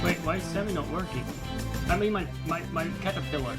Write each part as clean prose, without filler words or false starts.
Wait, why is Sammy not working? I mean my caterpillar.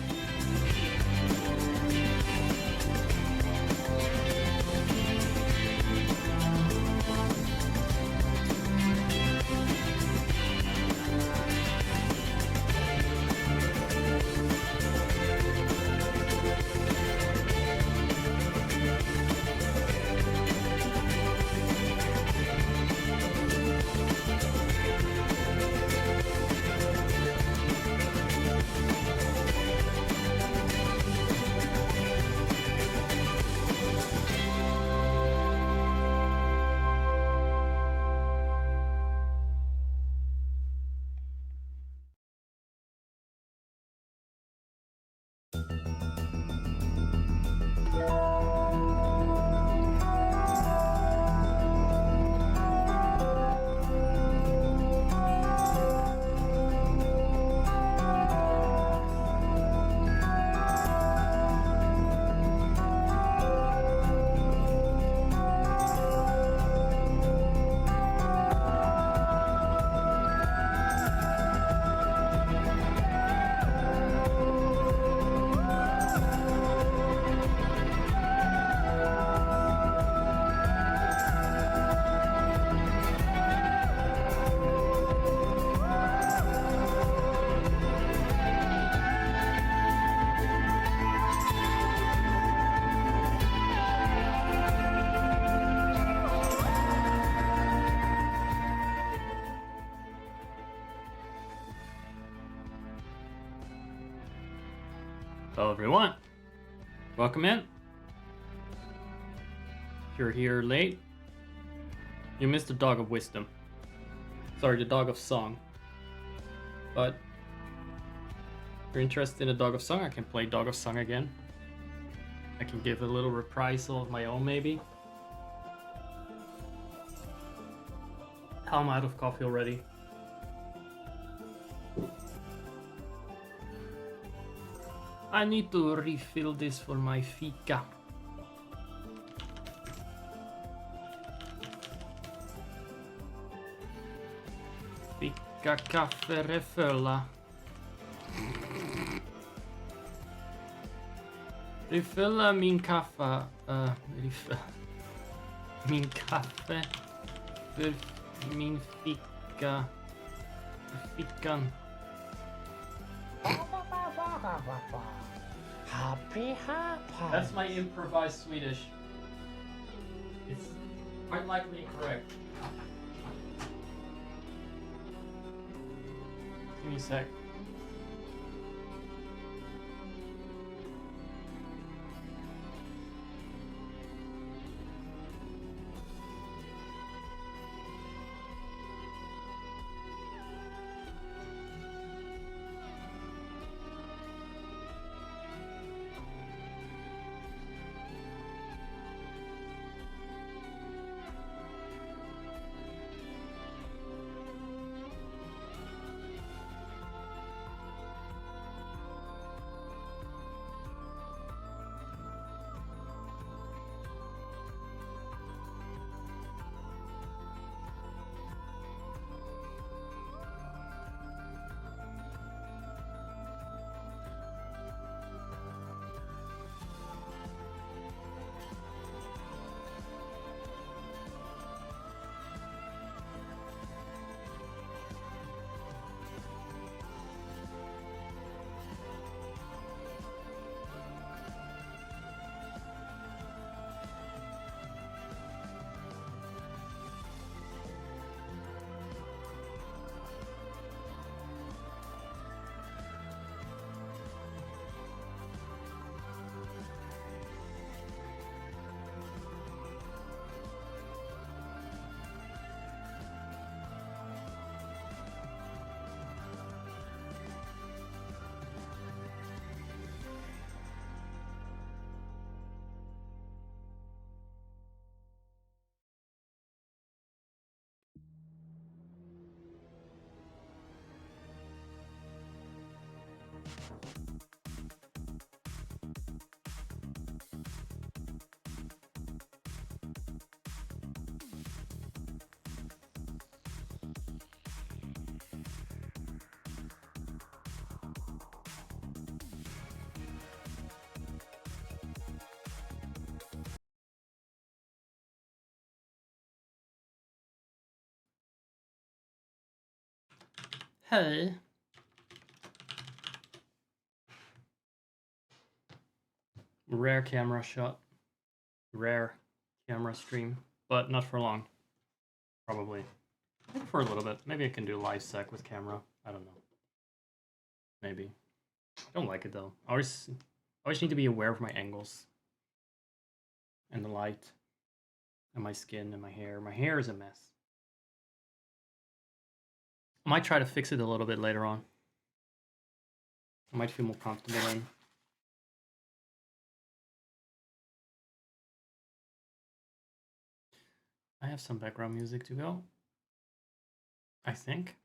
Hello everyone. Welcome in. If you're here late, you missed the Dog of Wisdom. Sorry, the Dog of Song. But if you're interested in the Dog of Song, I can play Dog of Song again. I can give a little reprisal of my own, maybe. I'm out of coffee already. I need to refill this for my fika. Fika kaffe refölla. Refölla min kaffe. Min kaffe. För min fika. Fickan. Happy. That's my improvised Swedish. It's quite likely correct. Give me a sec. Hey. Rare camera shot. Rare camera stream. But not for long. Probably. Maybe for a little bit. Maybe I can do live sec with camera. I don't know. Maybe. I don't like it though. I always need to be aware of my angles. And the light. And my skin and my hair. My hair is a mess. I might try to fix it a little bit later on. I might feel more comfortable in. I have some background music to go. I think.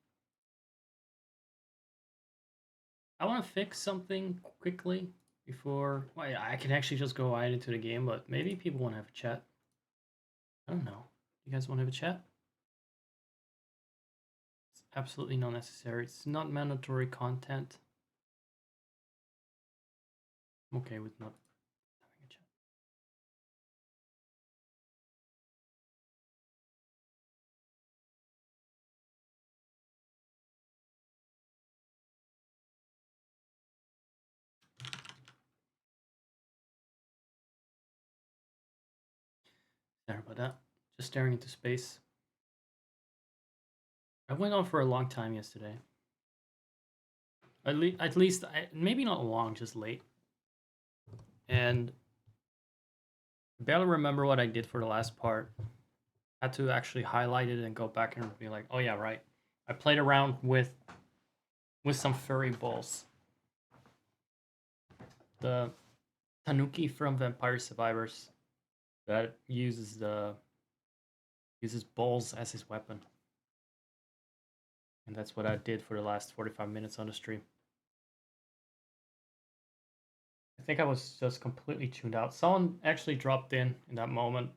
I want to fix something quickly before... Well, I can actually just go right into the game, but maybe people want to have a chat. I don't know. You guys want to have a chat? Absolutely not necessary. It's not mandatory content. I'm okay with not having a chat. Sorry about that. Just staring into space. I went on for a long time yesterday. At least, maybe not long, just late. and I barely remember what I did for the last part. Had to actually highlight it and go back and be like, oh yeah, right. I played around with some furry balls. The Tanuki from Vampire Survivors that uses balls as his weapon. And that's what I did for the last 45 minutes on the stream. I think I was just completely tuned out. Someone actually dropped in that moment,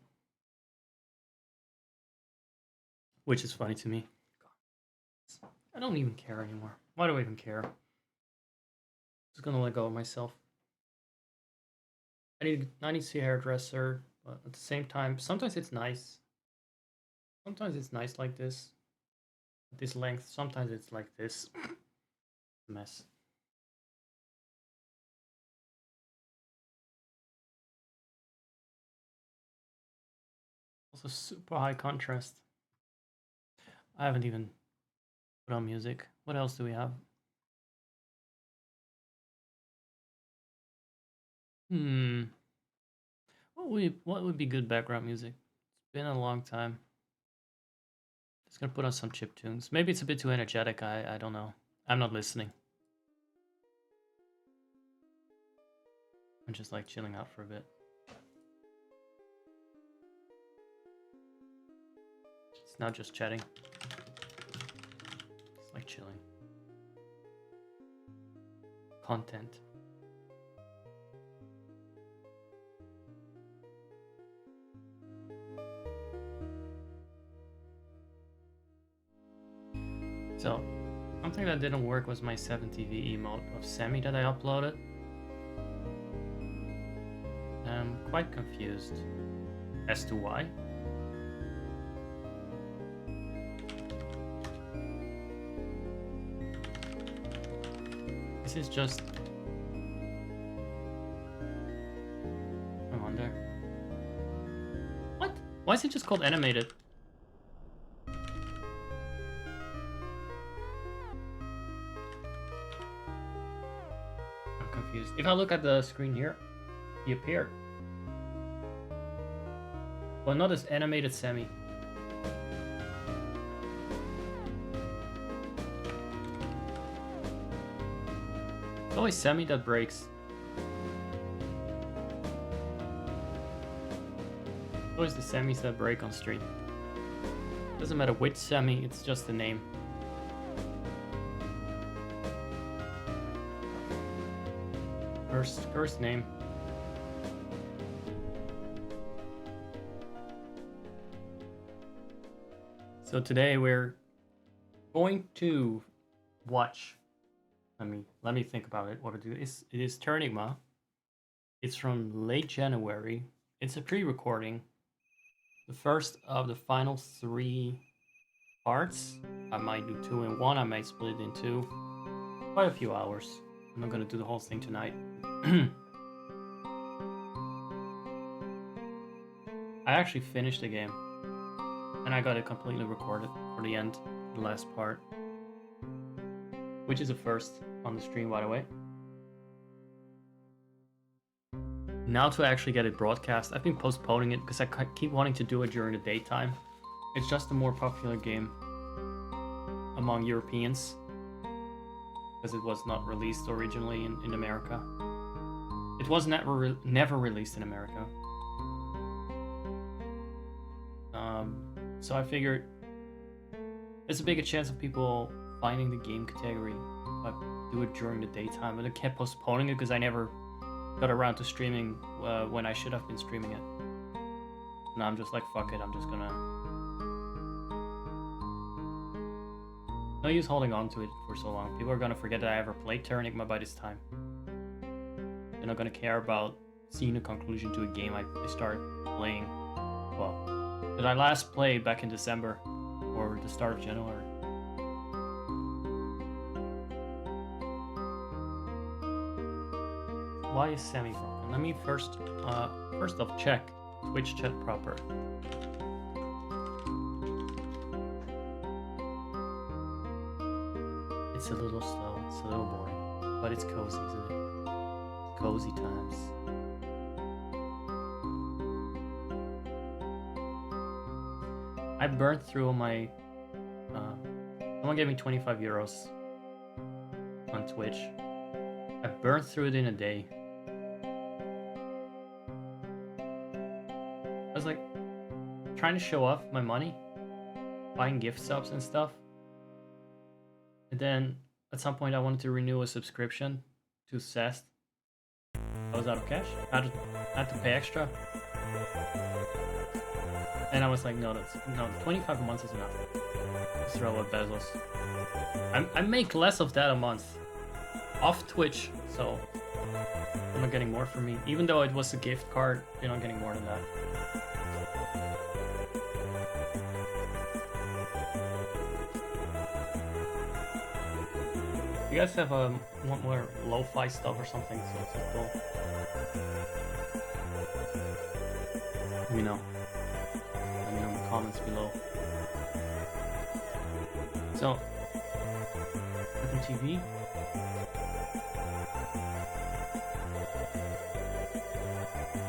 which is funny to me. I don't even care anymore. Why do I even care? I'm just gonna let go of myself. I need to see a hairdresser, but at the same time, sometimes it's nice. Sometimes it's nice like this. At this length. Sometimes it's like this. Mess. Also super high contrast. I haven't even put on music. What else do we have? What would be good background music? It's been a long time. Just gonna put on some chip tunes. Maybe it's a bit too energetic. I don't know. I'm not listening. I'm just like chilling out for a bit. It's not just chatting. It's like chilling. Content. So, something that didn't work was my 7TV emote of Sammy that I uploaded. I'm quite confused as to why. This is just... I wonder. What? Why is it just called animated? I'm confused. If I look at the screen here, he appeared. Well, not as animated Sammy. It's always Sammy that breaks. It's always the Sammys that break on stream. Doesn't matter which Sammy, it's just the name. First name. So today we're going to watch. Let me think about it. What it is Terranigma. It's from late January. It's a pre-recording. The first of the final 3 parts. I might do 2 in 1. I might split it in 2. Quite a few hours. I'm not gonna do the whole thing tonight. I actually finished the game. And I got it completely recorded for the end, the last part. Which is a first on the stream, by the way. Now to actually get it broadcast, I've been postponing it because I keep wanting to do it during the daytime. It's just a more popular game among Europeans. Because it was not released originally in America. It was never released in America. So I figured there's a bigger chance of people finding the game category if I do it during the daytime. And I kept postponing it because I never got around to streaming when I should have been streaming it. And I'm just like, fuck it, I'm just gonna... No use holding on to it for so long. People are gonna forget that I ever played Terranigma by this time. They're not gonna care about seeing a conclusion to a game I started playing. Well, that I last played back in December or the start of January. Why is Sammy broken? Let me first off check Twitch chat proper. It's a little slow, it's a little boring, but it's cozy, isn't it? Cozy times. I burned through my... someone gave me 25 euros on Twitch. I burned through it in a day. I was like, trying to show off my money, buying gift subs and stuff. And then at some point I wanted to renew a subscription to Zest. I was out of cash. I had to pay extra. And I was like, no, 25 months is enough. Let's throw out Bezos. I make less of that a month off Twitch, so they're not getting more from me. Even though it was a gift card, they're not getting more than that. You guys have want more lo-fi stuff or something? So cool. Let me know. Let me know in the comments below. So, open TV.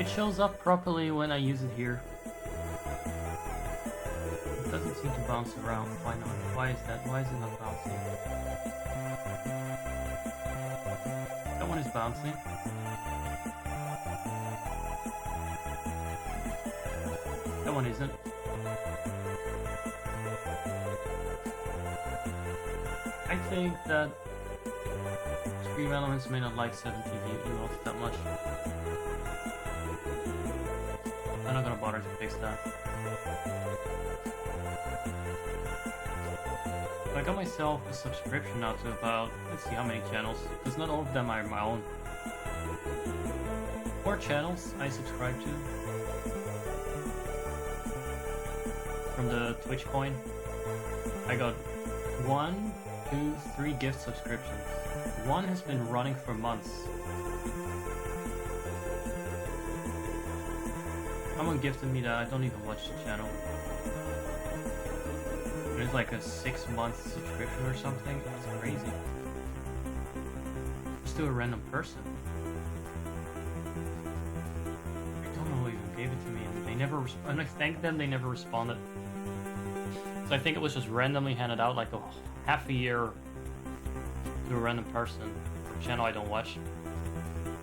It shows up properly when I use it here. It doesn't seem to bounce around. Why not? Why is that? Why is it not bouncing? That one is bouncing. That one isn't. I think that Stream Elements may not like 7TV emotes that much. I'm not gonna bother to fix that. I got myself a subscription now to about, let's see how many channels, because not all of them are my own. 4 channels I subscribe to from the Twitch coin. I got 1, 2, 3 gift subscriptions. One has been running for months. Someone gifted me that. I don't even watch the channel. It's like a 6-month subscription or something. That's crazy. Just to a random person. I don't know who even gave it to me, and they never. And I thanked them. They never responded. So I think it was just randomly handed out, like a half a year to a random person for a channel I don't watch.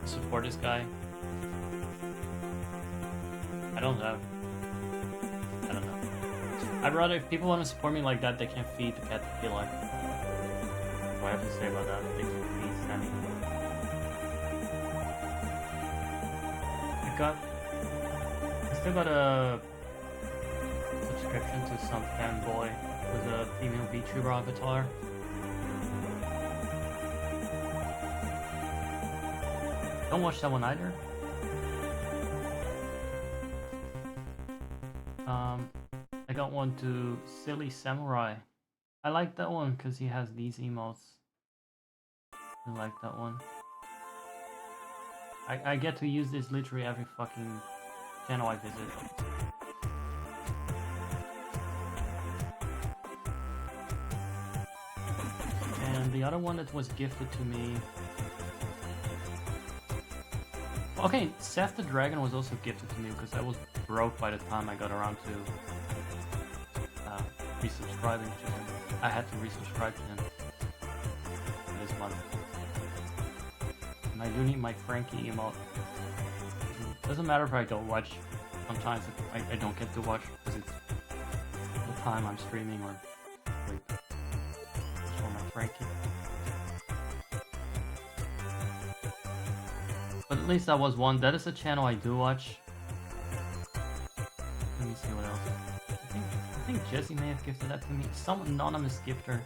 Support this guy. I don't know. I'd rather, if people want to support me like that, they can't feed the cat to feel like. What do I have to say about that? Thanks for feed, Sammy. I still got a subscription to some fanboy with a female VTuber avatar. Don't watch that one either. I got one to Silly Samurai. I like that one because he has these emotes. I like that one. I get to use this literally every fucking channel I visit. And the other one that was gifted to me... Okay, Seth the Dragon was also gifted to me because I was broke by the time I got around to resubscribing to him. I had to resubscribe to him this month. And I do need my Frankie emote. Doesn't matter if I don't watch. Sometimes I don't get to watch because it's the time I'm streaming or sleep. Just for my Frankie. But at least that was one. That is a channel I do watch. Let me see what else. I think Jesse may have gifted that to me. Some anonymous gifter.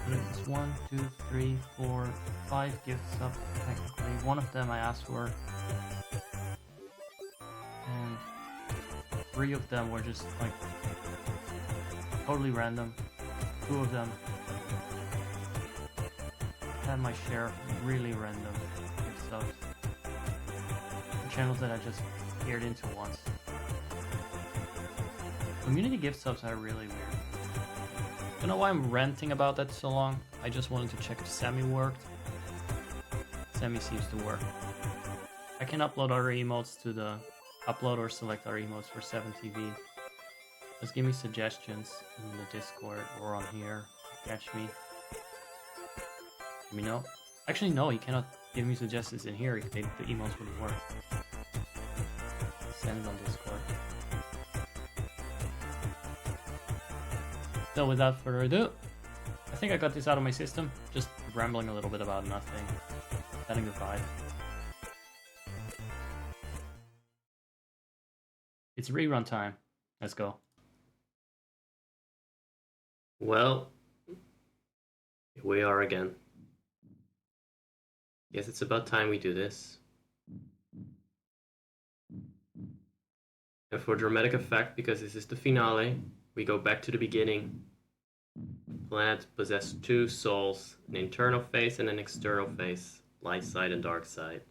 There's 1, 2, 3, 4, 5 gifts up technically. One of them I asked for. And 3 of them were just like totally random. 2 of them had my share of really random gift subs. Channels that I just peered into once. Community gift subs are really weird. I don't know why I'm ranting about that so long. I just wanted to check if Sammy worked. Sammy seems to work. I can upload other emotes to the upload or select our emotes for 7TV. Just give me suggestions in the Discord or on here. Catch me. Let me know. Actually, no, you cannot give me suggestions in here. The emotes wouldn't work. Send it on Discord. So without further ado, I think I got this out of my system. Just rambling a little bit about nothing. Setting the vibe. It's rerun time. Let's go. Well, here we are again. Guess it's about time we do this. And for dramatic effect, because this is the finale, we go back to the beginning. The planet possessed two souls, an internal face and an external face, light side and dark side.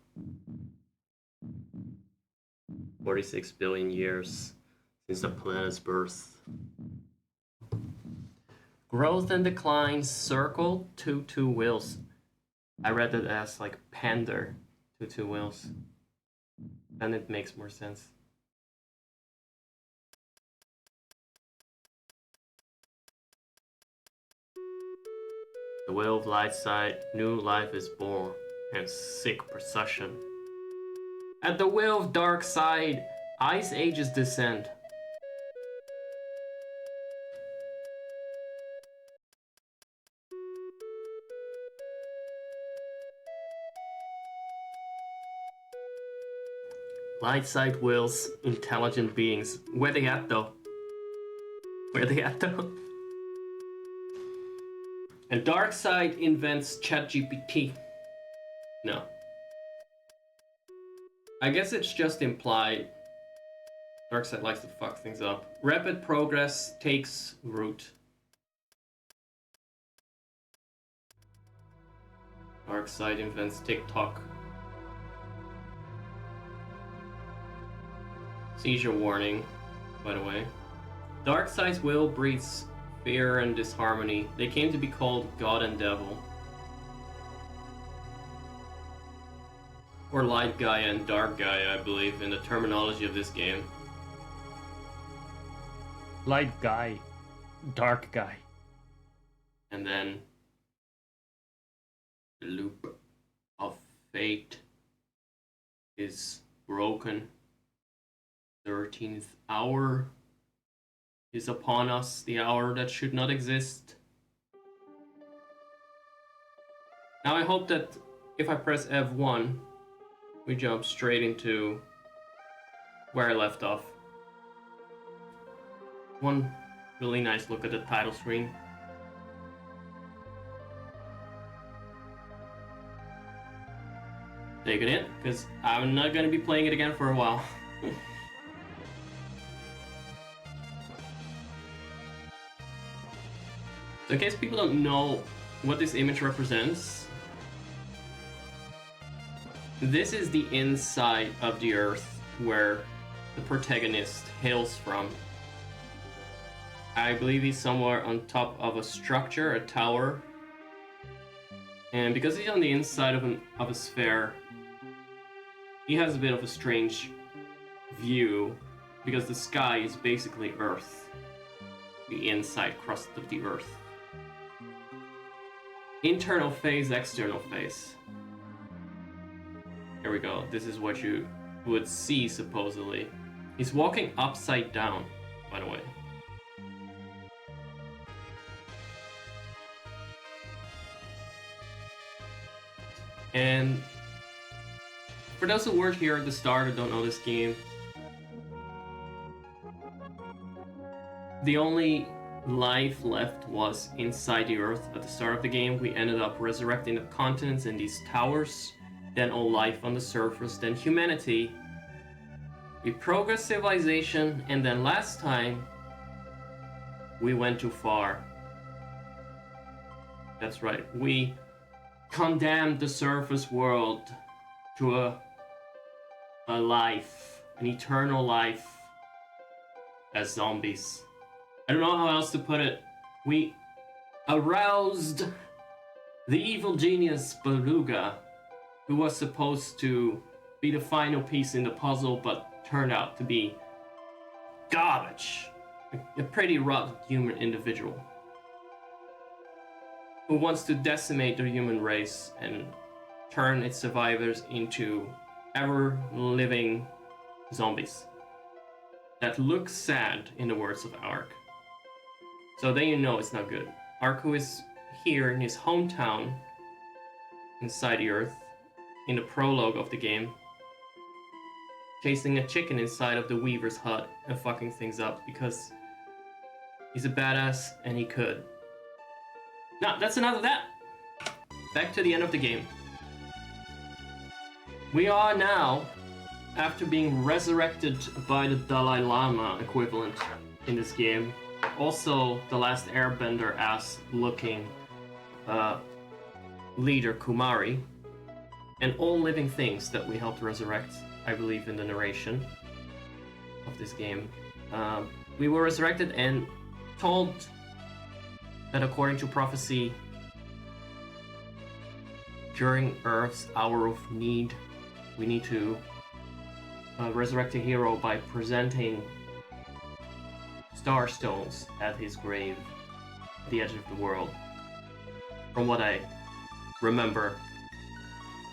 46 billion years since the planet's birth. Growth and decline, circle, two wheels. I read it as like pander, two wheels. And it makes more sense. The wheel of light side, new life is born, and sick procession. At the wheel of dark side, ice ages descend. Light side wheels, intelligent beings. Where they at though? Where they at though? And dark side invents ChatGPT. No. I guess it's just implied. Darkseid likes to fuck things up. Rapid progress takes root. Darkseid invents TikTok. Seizure warning, by the way. Darkseid's will breeds fear and disharmony. They came to be called God and Devil. Or Light Gaia and Dark Gaia, I believe, in the terminology of this game. Light guy, dark guy. And then the loop of fate is broken. 13th hour is upon us, the hour that should not exist. Now I hope that if I press F1, we jump straight into where I left off. One really nice look at the title screen. Take it in, because I'm not going to be playing it again for a while. So in case people don't know what this image represents, this is the inside of the Earth where the protagonist hails from. I believe he's somewhere on top of a structure, a tower. And because he's on the inside of a sphere, he has a bit of a strange view, because the sky is basically Earth. The inside crust of the Earth. Internal phase, external phase. Here we go. This is what you would see, supposedly. He's walking upside down, by the way. And for those who weren't here at the start or don't know this game, the only life left was inside the Earth at the start of the game. We ended up resurrecting the continents in these towers, then all life on the surface, then humanity. We progressed civilization, and then last time, we went too far. That's right, we condemned the surface world to a life, an eternal life, as zombies. I don't know how else to put it. We aroused the evil genius Beluga, who was supposed to be the final piece in the puzzle, but turned out to be garbage. A pretty rotten human individual who wants to decimate the human race and turn its survivors into ever-living zombies that look sad, in the words of Ark. So then you know it's not good. Ark, who is here in his hometown inside the earth, in the prologue of the game, chasing a chicken inside of the weaver's hut and fucking things up because he's a badass and he could. Now, that's enough of that. Back to the end of the game. We are now, after being resurrected by the Dalai Lama equivalent in this game, also the last airbender ass looking leader Kumari, and all living things that we helped resurrect, I believe, in the narration of this game. We were resurrected and told that according to prophecy, during Earth's hour of need, we need to resurrect a hero by presenting star stones at his grave at the edge of the world, from what I remember.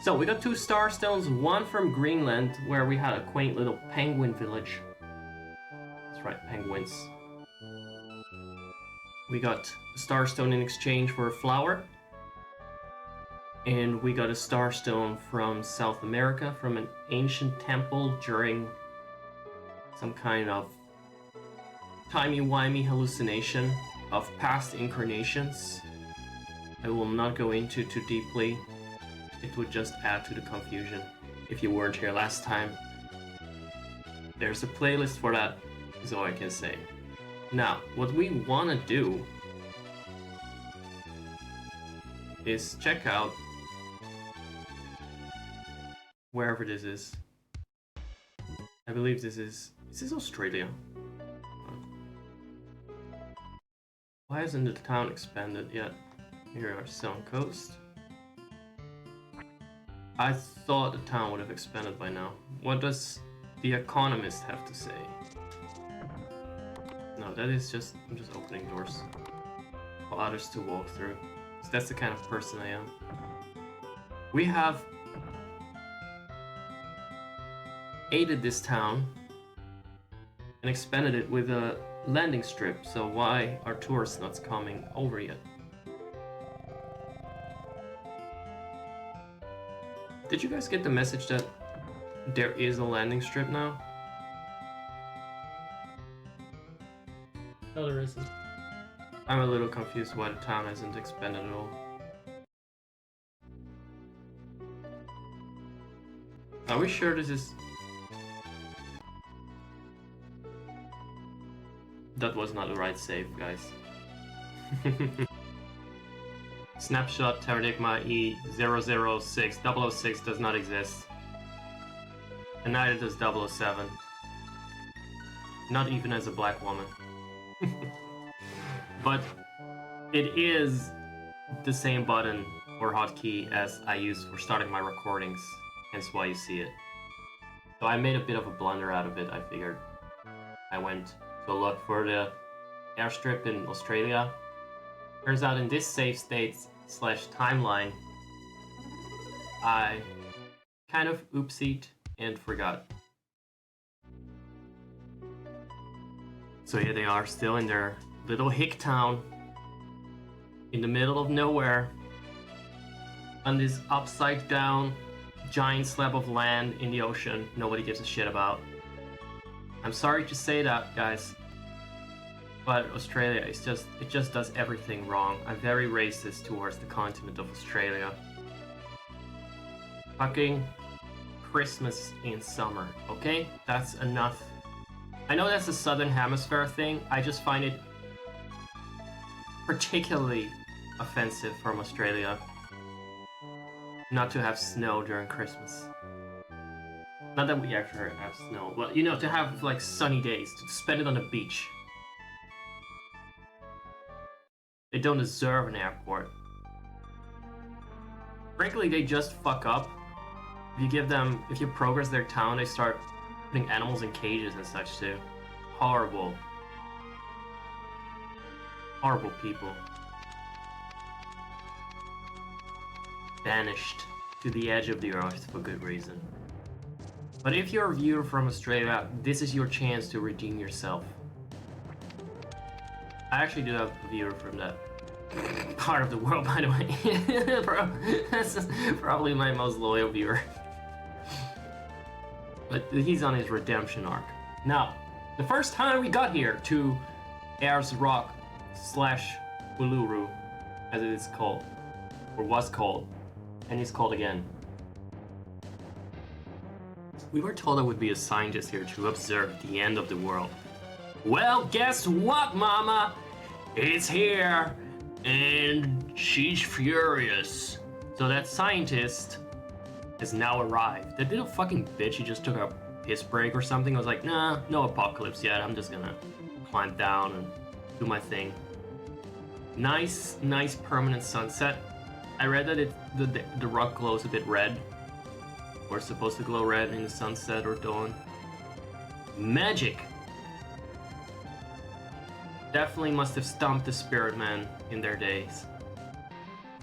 So we got 2 star stones, one from Greenland, where we had a quaint little penguin village. That's right, penguins. We got a star stone in exchange for a flower. And we got a star stone from South America, from an ancient temple during some kind of timey-wimey hallucination of past incarnations. I will not go into too deeply. It would just add to the confusion if you weren't here last time. There's a playlist for that, is all I can say. Now, what we want to do is check out wherever this is. I believe this is Australia? Why hasn't the town expanded yet? Here are Sun Coast. I thought the town would have expanded by now. What does The Economist have to say? No, that is just, I'm just opening doors for others to walk through. So that's the kind of person I am. We have aided this town and expanded it with a landing strip, so why are tourists not coming over yet? Did you guys get the message that there is a landing strip now? No, there isn't. I'm a little confused why the town hasn't expanded at all. Are we sure this is... That was not the right save, guys. Snapshot Terranigma E006 006 does not exist. And neither does 007. Not even as a black woman. But it is the same button or hotkey as I use for starting my recordings, hence why you see it. So I made a bit of a blunder out of it. I figured I went to look for the airstrip in Australia. Turns out in this save state / timeline, I kind of oopsied and forgot. So here they are, still in their little hick town in the middle of nowhere on this upside down giant slab of land in the ocean nobody gives a shit about. I'm sorry to say that, guys, but Australia is just, it just does everything wrong. I'm very racist towards the continent of Australia. Fucking Christmas in summer, okay? That's enough. I know that's a Southern Hemisphere thing. I just find it particularly offensive from Australia not to have snow during Christmas. Not that we actually have snow, but you know, to have like sunny days, to spend it on the beach. They don't deserve an airport. Frankly, they just fuck up. If you give them, if you progress their town, they start Putting animals in cages and such too. Horrible. Horrible people. Banished to the edge of the earth for good reason. But if you're a viewer from Australia, this is your chance to redeem yourself. I actually do have a viewer from that part of the world, by the way. Bro, that's probably my most loyal viewer. But he's on his redemption arc. Now, the first time we got here to Ayers Rock / Uluru, as it is called, or was called, and is called again. We were told there would be a scientist here to observe the end of the world. Well, guess what, Mama? It's here, and she's furious. So that scientist has now arrived. That little fucking bitch, he just took a piss break or something. I was like, nah, no apocalypse yet. I'm just gonna climb down and do my thing. Nice permanent sunset. I read that the rock glows a bit red. Or it's supposed to glow red in the sunset or dawn. Magic! Definitely must have stumped the spirit man in their days.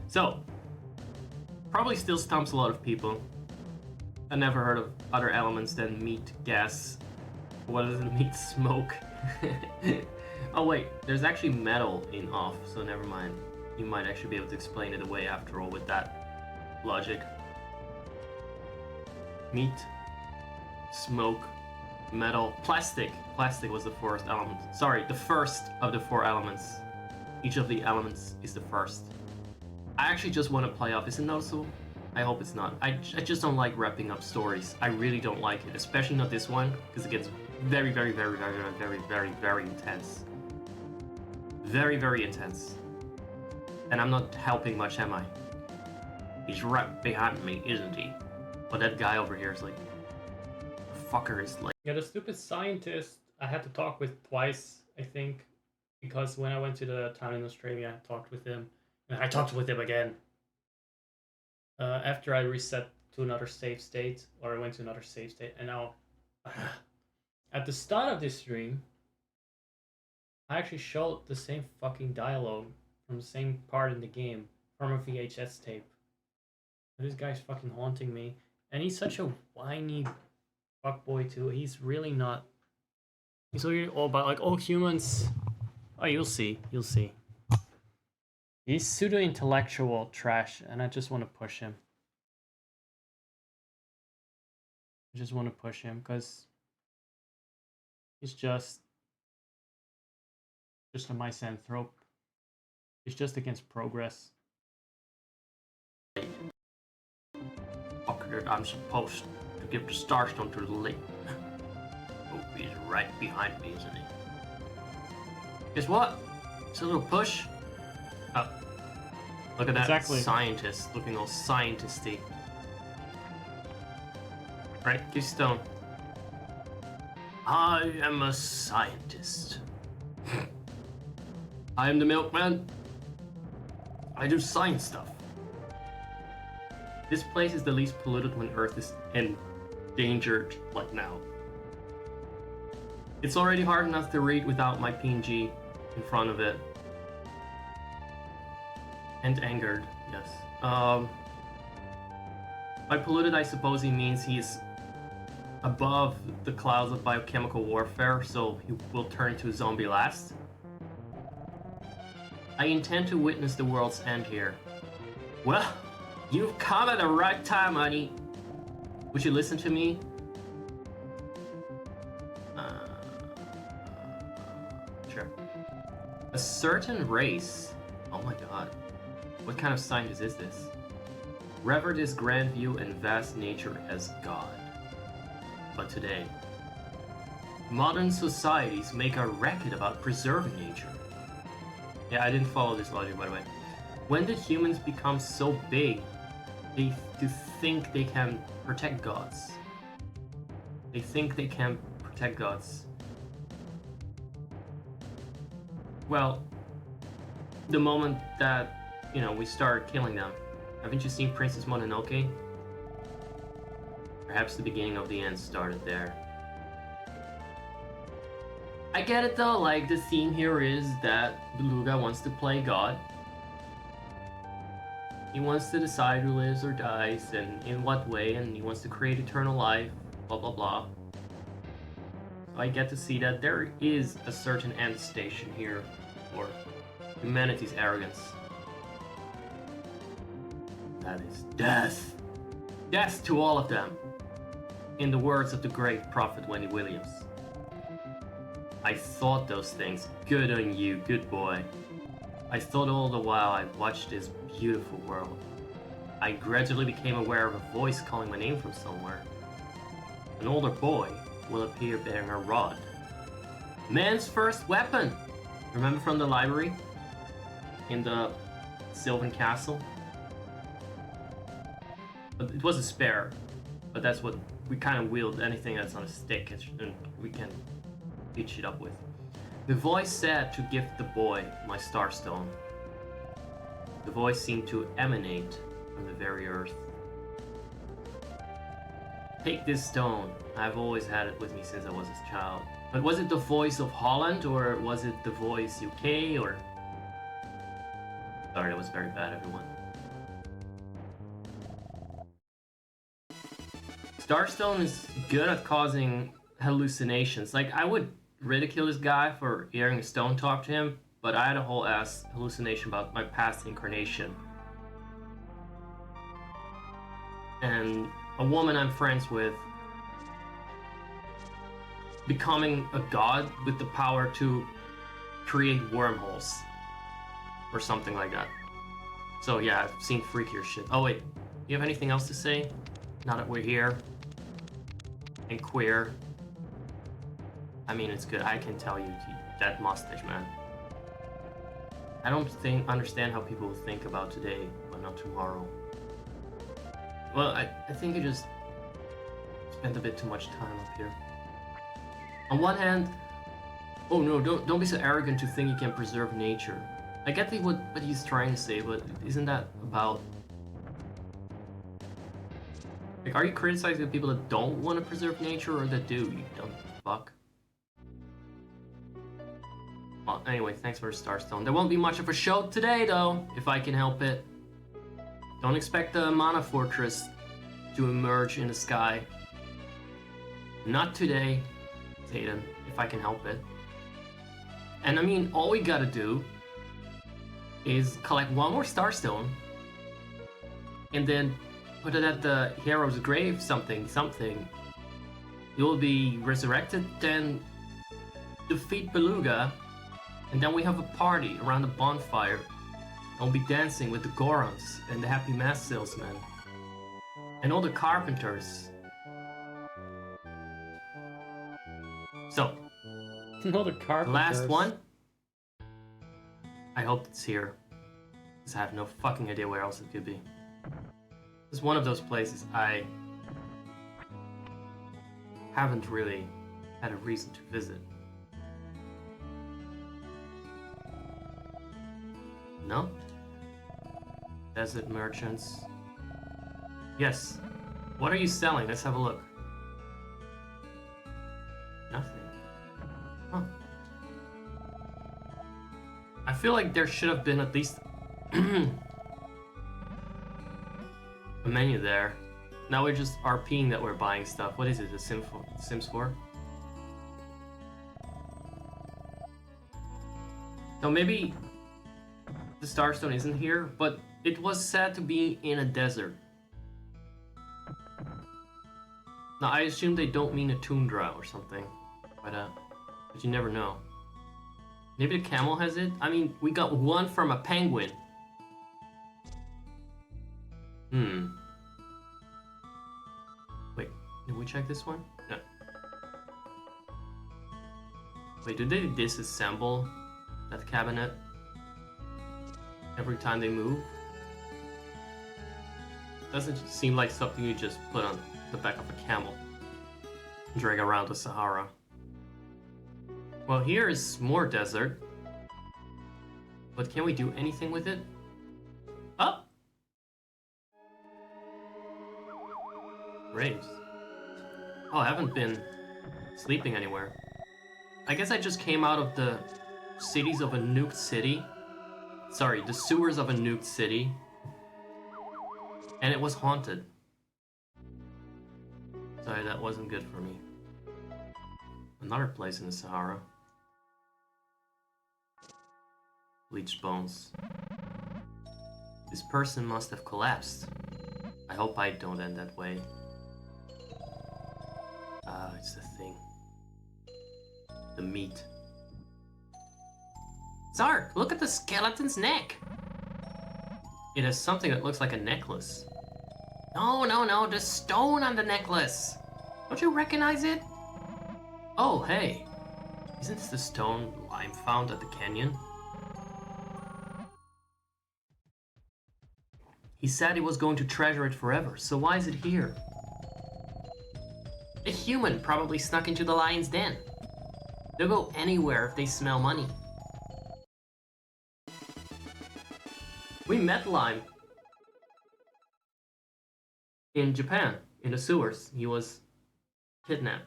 So, probably still stumps a lot of people. I never heard of other elements than meat, gas. What is it? Meat, smoke. Oh wait, there's actually metal in off, so never mind. You might actually be able to explain it away after all with that logic. Meat, smoke, metal, plastic. Plastic was the fourth element. Sorry, the first of the 4 elements. Each of the elements is the first. I actually just want to play off. Is it noticeable? I hope it's not. I just don't like wrapping up stories. I really don't like it, especially not this one, because it gets very intense. Very intense. And I'm not helping much, am I? He's right behind me, isn't he? But that guy over here is like, the fucker is like... Yeah, the stupid scientist I had to talk with twice, I think. Because when I went to the town in Australia, I talked with him. And I talked with him again. After I reset to another save state, or I went to another save state, and now... At the start of this stream, I actually showed the same fucking dialogue from the same part in the game from a VHS tape. This guy's fucking haunting me. And he's such a whiny fuckboy too. He's really not... He's really all about like, oh, humans... Oh, you'll see. You'll see. He's pseudo-intellectual trash, and I just want to push him. I just want to push him, because... He's just a misanthrope. He's just against progress. Fucker, I'm supposed to give the starstone to the lake. Oh, he's right behind me, isn't he? Guess what? It's a little push. Oh. Look at that scientist, looking all scientisty. Right, give stone. I am a scientist. I am the milkman. I do science stuff. This place is the least polluted when Earth is endangered like now. It's already hard enough to read without my PNG in front of it. And angered, yes. By polluted, I suppose he means he's above the clouds of biochemical warfare, so he will turn into a zombie last. I intend to witness the world's end here. Well, you've come at the right time, honey. Would you listen to me? Sure. A certain race. Oh my god. What kind of scientist is this? Revered his grand view and vast nature as God. But today, modern societies make a racket about preserving nature. Yeah, I didn't follow this logic, by the way. When did humans become so big to think they can protect gods? They think they can protect gods. Well, the moment that, you know, we started killing them. Haven't you seen Princess Mononoke? Perhaps the beginning of the end started there. I get it though, like the theme here is that Beluga wants to play God. He wants to decide who lives or dies and in what way, and he wants to create eternal life, blah blah blah. So I get to see that there is a certain end station here for humanity's arrogance. That is death. Death to all of them. In the words of the great prophet Wendy Williams. I thought those things. Good on you, good boy. I thought all the while I watched this beautiful world. I gradually became aware of a voice calling my name from somewhere. An older boy will appear bearing a rod. Man's first weapon! Remember from the library? In the Sylvan Castle? But it was a spear, but that's what we kind of wield. Anything that's on a stick and we can beat shit up with. The voice said to give the boy my starstone. The voice seemed to emanate from the very earth. Take this stone. I've always had it with me since I was a child. But was it the voice of Holland or was it the voice UK or... Sorry, that was very bad, everyone. Starstone is good at causing hallucinations. Like, I would ridicule this guy for hearing a stone talk to him, but I had a whole ass hallucination about my past incarnation. And a woman I'm friends with becoming a god with the power to create wormholes or something like that. So yeah, I've seen freakier shit. Oh wait, you have anything else to say? Now that we're here and queer. I mean, it's good. I can tell you that mustache, man. I don't understand how people think about today, but not tomorrow. Well, I think I just spent a bit too much time up here. On one hand, oh no, don't be so arrogant to think you can preserve nature. I get what he's trying to say, but isn't that about... Like, are you criticizing the people that don't want to preserve nature or that do, you dumb fuck? Well, anyway, thanks for the Starstone. There won't be much of a show today, though, if I can help it. Don't expect the Mana Fortress to emerge in the sky. Not today, Zayden, if I can help it. And I mean, all we gotta do is collect one more Starstone and then put it at the hero's grave, something. You'll be resurrected, then defeat Beluga, and then we have a party around a bonfire. I'll be dancing with the Gorons and the Happy Mask Salesman and all the carpenters. So, No, the carpenters. Last one. I hope it's here, because I have no fucking idea where else it could be. It's one of those places I haven't really had a reason to visit. No? Desert merchants. Yes. What are you selling? Let's have a look. Nothing. Huh. I feel like there should have been at least a menu there. Now we're just RPing that we're buying stuff. What is it? The Sims 4? So maybe the Starstone isn't here, but it was said to be in a desert. Now I assume they don't mean a tundra or something, but you never know. Maybe the camel has it? I mean, we got one from a penguin. Wait, did we check this one? No. Wait, did they disassemble that cabinet every time they move? Doesn't seem like something you just put on the back of a camel and drag around the Sahara. Well, here is more desert. But can we do anything with it? Oh! Graves. Oh, I haven't been sleeping anywhere. I guess I just came out of the cities of a nuked city. Sorry, the sewers of a nuked city. And it was haunted. Sorry, that wasn't good for me. Another place in the Sahara. Bleached bones. This person must have collapsed. I hope I don't end that way. Ah, it's the thing. The meat. Zark, look at the skeleton's neck! It has something that looks like a necklace. No, no, no, the stone on the necklace! Don't you recognize it? Oh, hey. Isn't this the stone Lime found at the canyon? He said he was going to treasure it forever, so why is it here? A human probably snuck into the lion's den. They'll go anywhere if they smell money. We met Lime in Japan, in the sewers. He was kidnapped,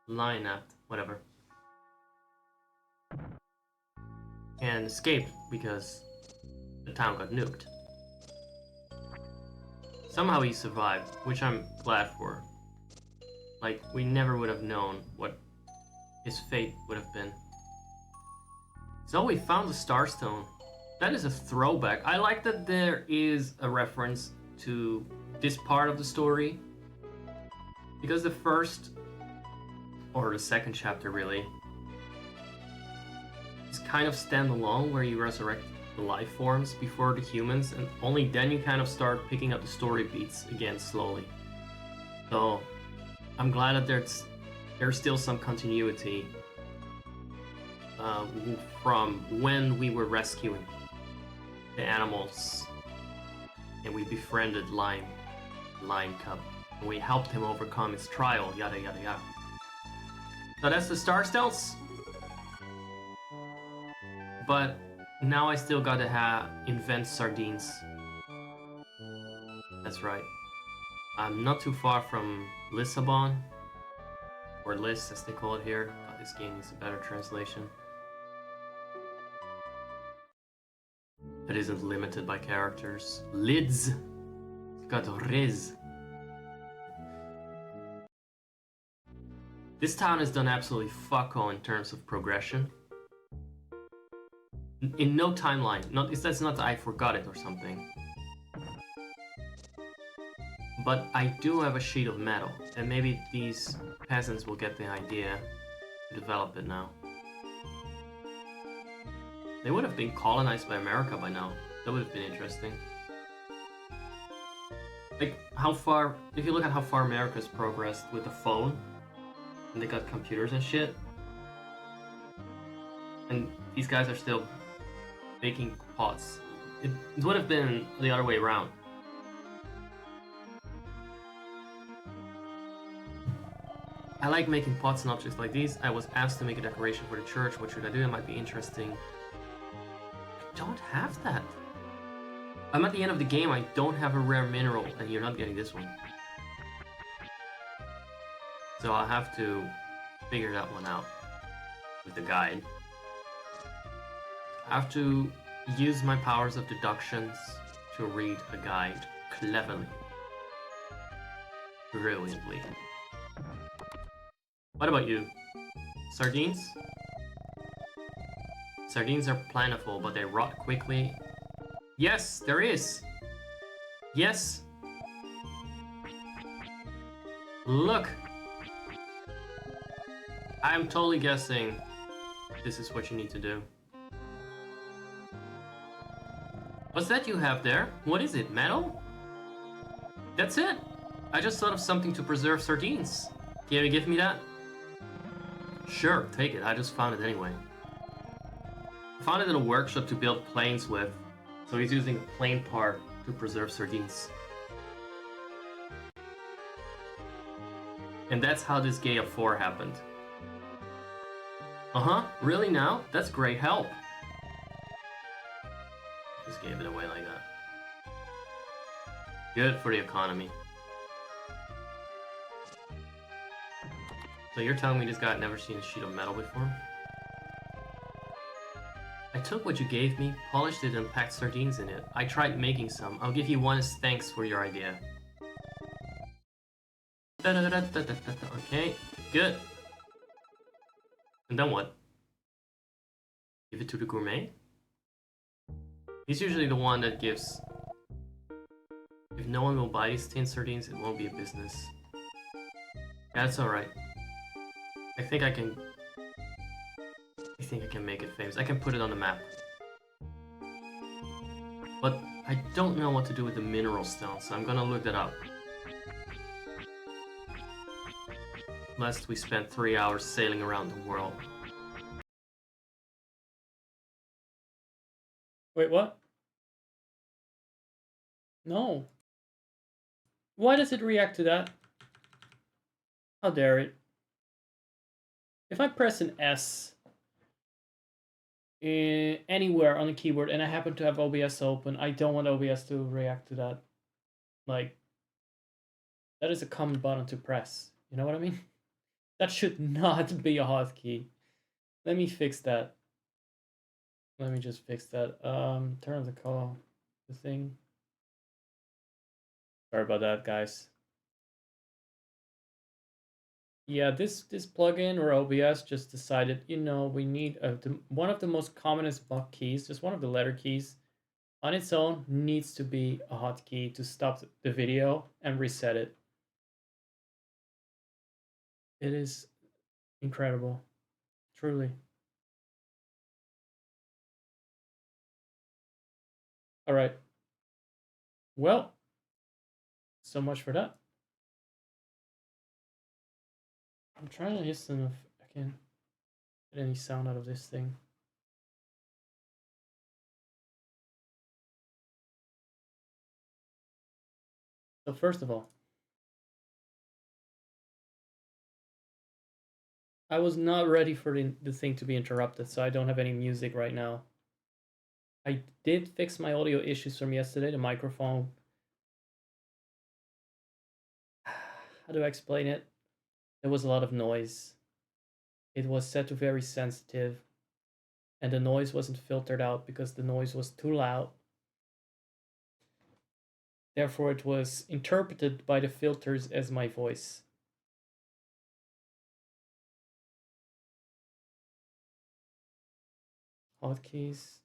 lion-napped, whatever. And escaped because the town got nuked. Somehow he survived, which I'm glad for. Like, we never would have known what his fate would have been. So we found the Starstone. That is a throwback. I like that there is a reference to this part of the story. Because the first, or the second chapter really, is kind of standalone where you resurrect the life forms before the humans, and only then you kind of start picking up the story beats again slowly. So I'm glad that there's still some continuity from when we were rescuing the animals and we befriended Lion Cub, and we helped him overcome his trial, yada yada yada. So that's the Starstones. But now I still gotta invent sardines. That's right. I'm not too far from Lisbon, or Lis as they call it here. God, this game needs a better translation. It isn't limited by characters. Lids. It's got Riz. This town has done absolutely fuck all in terms of progression. In no timeline. That's not that I forgot it or something. But I do have a sheet of metal, and maybe these peasants will get the idea to develop it now. They would have been colonized by America by now. That would have been interesting. Like, how far, if you look at how far America's progressed with the phone, and they got computers and shit, and these guys are still baking pots. It would have been the other way around. I like making pots and objects like these. I was asked to make a decoration for the church. What should I do? It might be interesting. I don't have that. I'm at the end of the game. I don't have a rare mineral, and you're not getting this one. So I'll have to figure that one out with the guide. I have to use my powers of deductions to read a guide cleverly. Brilliantly. What about you? Sardines? Sardines are plentiful, but they rot quickly. Yes, there is! Yes! Look! I'm totally guessing this is what you need to do. What's that you have there? What is it, metal? That's it! I just thought of something to preserve sardines. Can you give me that? Sure, take it. I just found it anyway. I found it in a workshop to build planes with, so he's using a plane part to preserve sardines. And that's how this Gay of 4 happened. Uh-huh, really now? That's great help. Just gave it away like that. Good for the economy. So you're telling me this guy had never seen a sheet of metal before? took what you gave me, polished it, and packed sardines in it. I tried making some. I'll give you one as thanks for your idea. Okay, good. And then what? Give it to the gourmet? He's usually the one that gives. If no one will buy these tin sardines, it won't be a business. That's alright. I think I can make it famous. I can put it on the map. But I don't know what to do with the mineral stone, so I'm gonna look that up. Lest we spend 3 hours sailing around the world. Wait, what? No. Why does it react to that? How dare it? If I press an S anywhere on the keyboard and I happen to have OBS open, I don't want OBS to react to that. Like, that is a common button to press. You know what I mean? That should not be a hotkey. Let me fix that. Let me just fix that. Turn on the thing. Sorry about that, guys. Yeah, this plugin or OBS just decided, you know, we need one of the most commonest block keys, just one of the letter keys, on its own needs to be a hotkey to stop the video and reset it. It is incredible, truly. All right. Well, so much for that. I'm trying to listen if I can get any sound out of this thing. So first of all, I was not ready for the thing to be interrupted, so I don't have any music right now. I did fix my audio issues from yesterday, the microphone. How do I explain it? There was a lot of noise. It was set to very sensitive, and the noise wasn't filtered out because the noise was too loud. Therefore, it was interpreted by the filters as my voice. Hotkeys.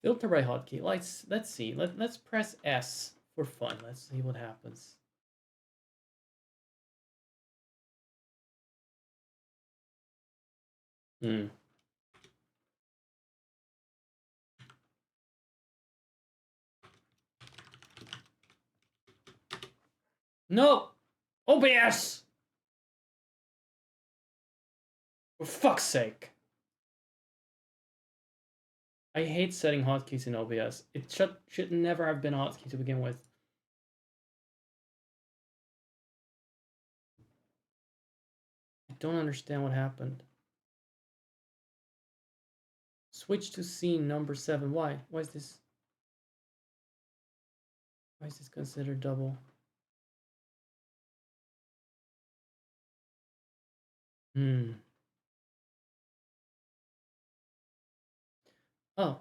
Filter by hotkey. Let's see. Let's press S for fun. Let's see what happens. No! OBS! For fuck's sake. I hate setting hotkeys in OBS. It should never have been a hotkey to begin with. I don't understand what happened. Switch to scene number 7. Why? Why is this? Why is this considered double? Oh,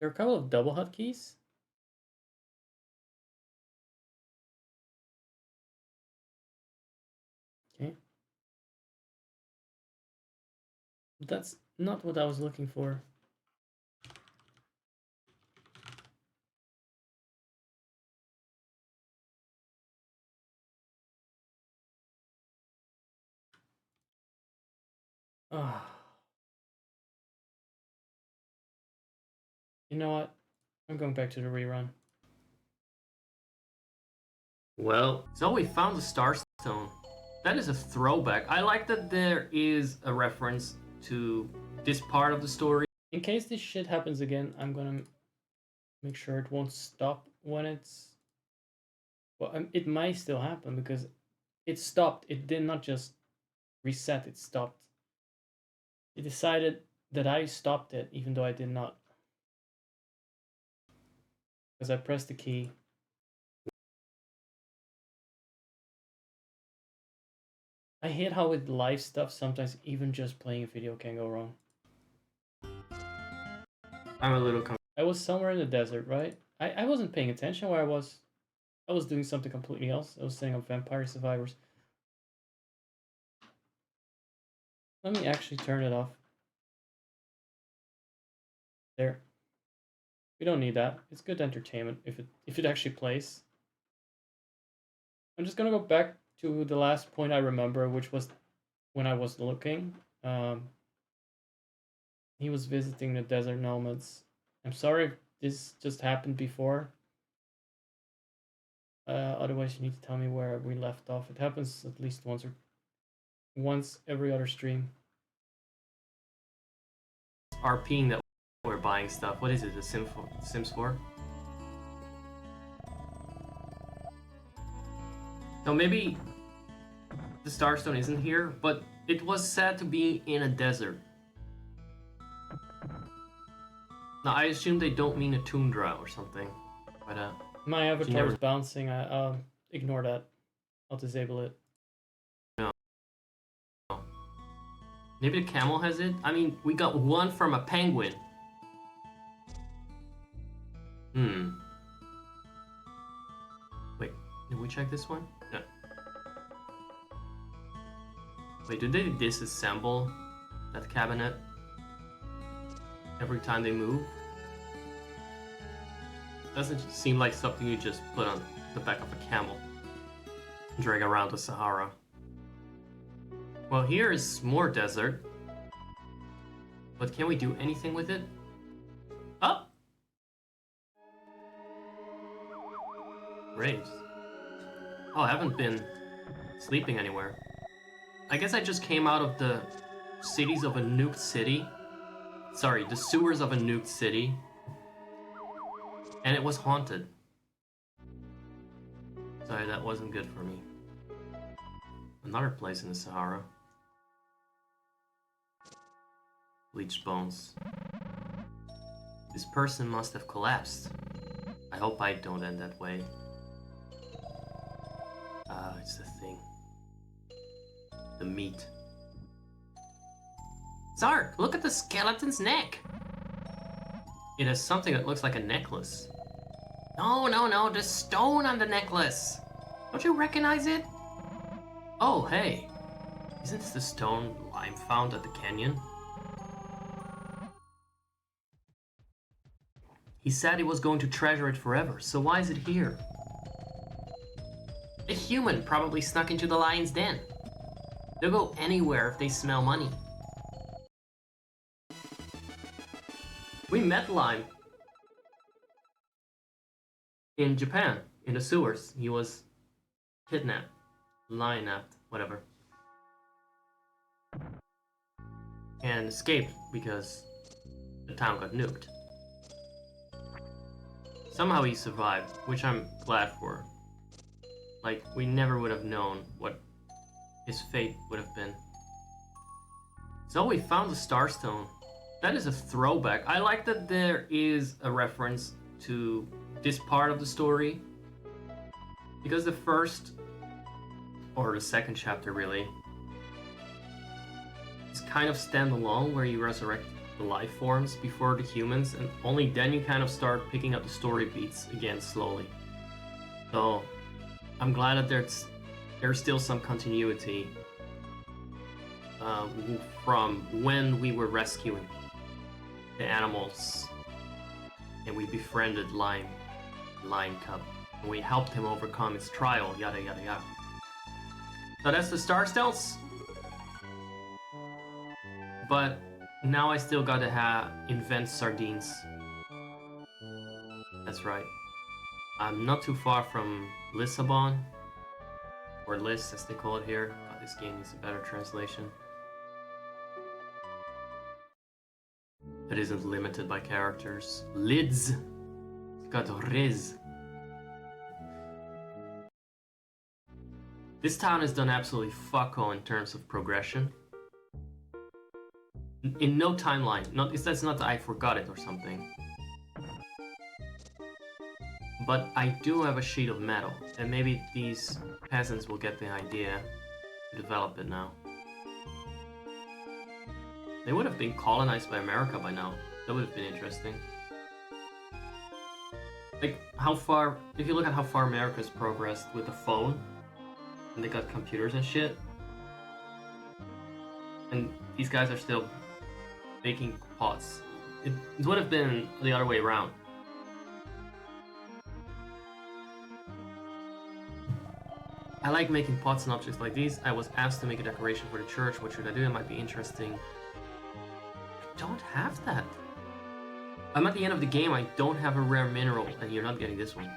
there are a couple of double hotkeys. Okay. That's not what I was looking for. Ah. You know what? I'm going back to the rerun. Well, so we found the Starstone. That is a throwback. I like that there is a reference to this part of the story. In case this shit happens again, I'm gonna make sure it won't stop when it's... Well, it might still happen because it stopped. It did not just reset, it stopped. It decided that I stopped it, even though I did not. Because I pressed the key. I hate how with live stuff, sometimes even just playing a video can go wrong. I'm a little I was somewhere in the desert, right? I wasn't paying attention where I was. I was doing something completely else. I was setting up Vampire Survivors. Let me actually turn it off. There. We don't need that. It's good entertainment if it actually plays. I'm just gonna go back to the last point I remember, which was when I was looking. He was visiting the desert nomads. I'm sorry if this just happened before. Otherwise, you need to tell me where we left off. It happens at least once every other stream. RPing that we're buying stuff. What is it? The Sims 4? So maybe the Starstone isn't here, but it was said to be in a desert. Now I assume they don't mean a tundra or something, but my avatar is bouncing. Ignore that. I'll disable it. No. Maybe the camel has it? I mean, we got one from a penguin. Wait, did we check this one? No. Wait, did they disassemble that cabinet every time they move? Doesn't seem like something you just put on the back of a camel and drag around the Sahara. Well, here is more desert. But can we do anything with it? Oh! Graves. Oh, I haven't been sleeping anywhere. I guess I just came out of the cities of a nuked city. Sorry, the sewers of a nuked city. And it was haunted. Sorry, that wasn't good for me. Another place in the Sahara. Bleached bones. This person must have collapsed. I hope I don't end that way. It's the thing. The meat. Zark, look at the skeleton's neck! It has something that looks like a necklace. No, the stone on the necklace! Don't you recognize it? Oh, hey. Isn't this the stone Lime found at the canyon? He said he was going to treasure it forever, so why is it here? A human probably snuck into the lion's den. They'll go anywhere if they smell money. We met Lime in Japan, in the sewers. He was kidnapped, lion-napped, whatever. And escaped because the town got nuked. Somehow he survived, which I'm glad for. Like, we never would have known what his fate would have been. So we found the Starstone. That is a throwback. I like that there is a reference to this part of the story. Because the first, or the second chapter really, is kind of standalone where you resurrect the life forms before the humans, and only then you kind of start picking up the story beats again slowly. So I'm glad that there's still some continuity from when we were rescuing the animals and we befriended Lion Cub and we helped him overcome his trial, yada yada yada. So that's the Starstones. But now I still gotta invent sardines. That's right. I'm not too far from Lisbon, or Lis as they call it here. God, this game needs a better translation. That isn't limited by characters. Lids. It's got Riz. This town has done absolutely fuck all in terms of progression. In no timeline. That's not that I forgot it or something. But I do have a sheet of metal, and maybe these peasants will get the idea to develop it now. They would have been colonized by America by now. That would have been interesting. Like, how far... If you look at how far America's progressed with the phone, and they got computers and shit, and these guys are still baking pots. It would have been the other way around. I like making pots and objects like these. I was asked to make a decoration for the church. What should I do? It might be interesting. I don't have that. I'm at the end of the game. I don't have a rare mineral, and you're not getting this one.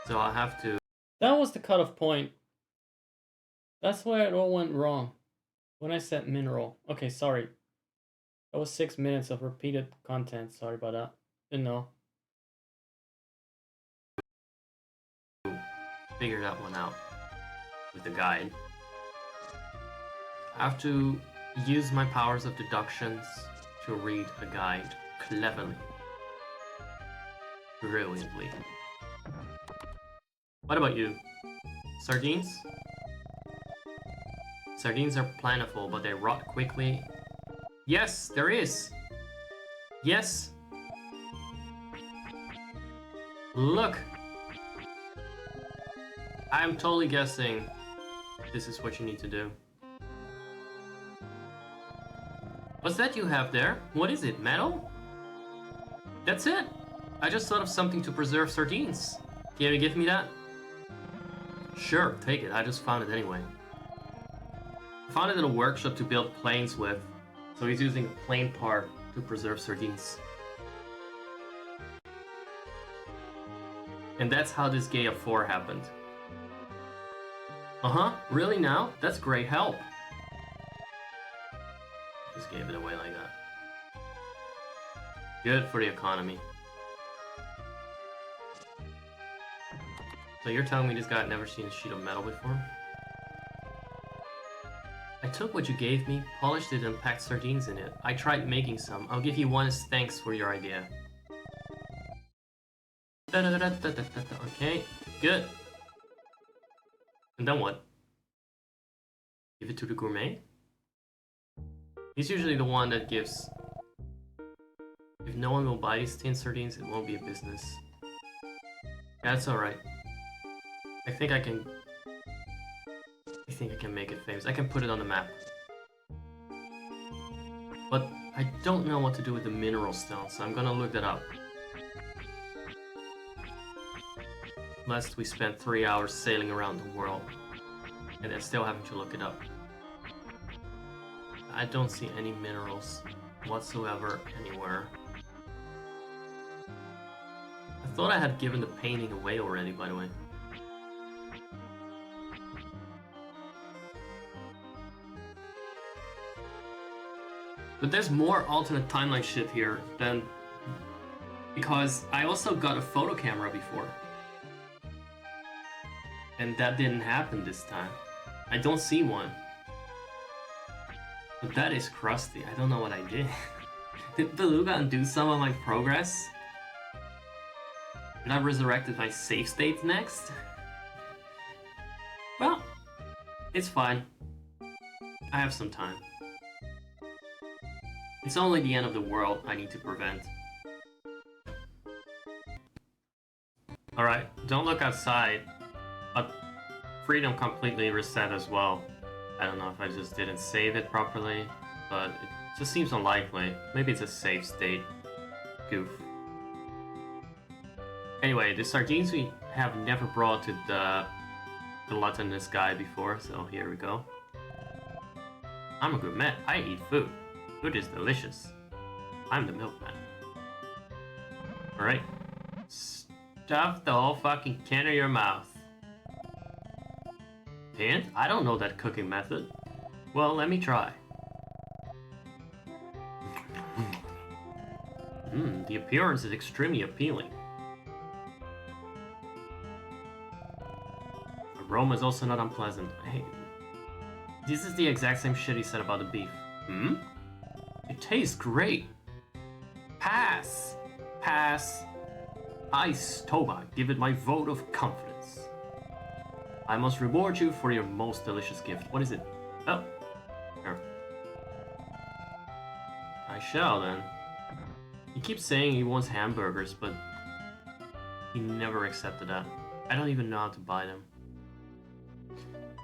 So I'll have to... That was the cutoff point. That's where it all went wrong. When I said mineral. Okay, sorry. That was 6 minutes of repeated content. Sorry about that. Didn't know. Figure that one out with the guide. I have to use my powers of deductions to read a guide cleverly. Brilliantly. What about you? Sardines? Sardines are plentiful, but they rot quickly. Yes, there is! Yes! Look! I'm totally guessing this is what you need to do. What's that you have there? What is it, metal? That's it! I just thought of something to preserve sardines. Can you give me that? Sure, take it. I just found it anyway. I found it in a workshop to build planes with, so he's using a plane part to preserve sardines. And that's how this Gay of 4 happened. Uh-huh, really now? That's great help. Just gave it away like that. Good for the economy. So you're telling me this guy had never seen a sheet of metal before? I took what you gave me, polished it, and packed sardines in it. I tried making some. I'll give you one as thanks for your idea. Okay, good. And then what? Give it to the gourmet? He's usually the one that gives... If no one will buy these tin sardines, it won't be a business. That's alright. I think I can make it famous. I can put it on the map. But I don't know what to do with the mineral stone, so I'm gonna look that up. Lest we spend 3 hours sailing around the world and then still having to look it up. I don't see any minerals whatsoever anywhere. I thought I had given the painting away already, by the way. But there's more alternate timeline shit here than... Because I also got a photo camera before. And that didn't happen this time. I don't see one. But that is crusty. I don't know what I did. Did Beluga undo some of my progress? And I resurrected my save state next? Well, it's fine. I have some time. It's only the end of the world I need to prevent. Alright, don't look outside. But freedom completely reset as well. I don't know if I just didn't save it properly, but it just seems unlikely. Maybe it's a save state goof. Anyway, the sardines we have never brought to the gluttonous guy before, so here we go. I'm a gourmet. I eat food. Food is delicious. I'm the milkman. Alright. Stuff the whole fucking can in your mouth. Hint? I don't know that cooking method. Well, let me try. The appearance is extremely appealing. Aroma is also not unpleasant. Hey, this is the exact same shit he said about the beef. It tastes great. Pass. Pass. I, Stoba, give it my vote of confidence. I must reward you for your most delicious gift. What is it? Oh. Here. shell then. He keeps saying he wants hamburgers, but he never accepted that. I don't even know how to buy them.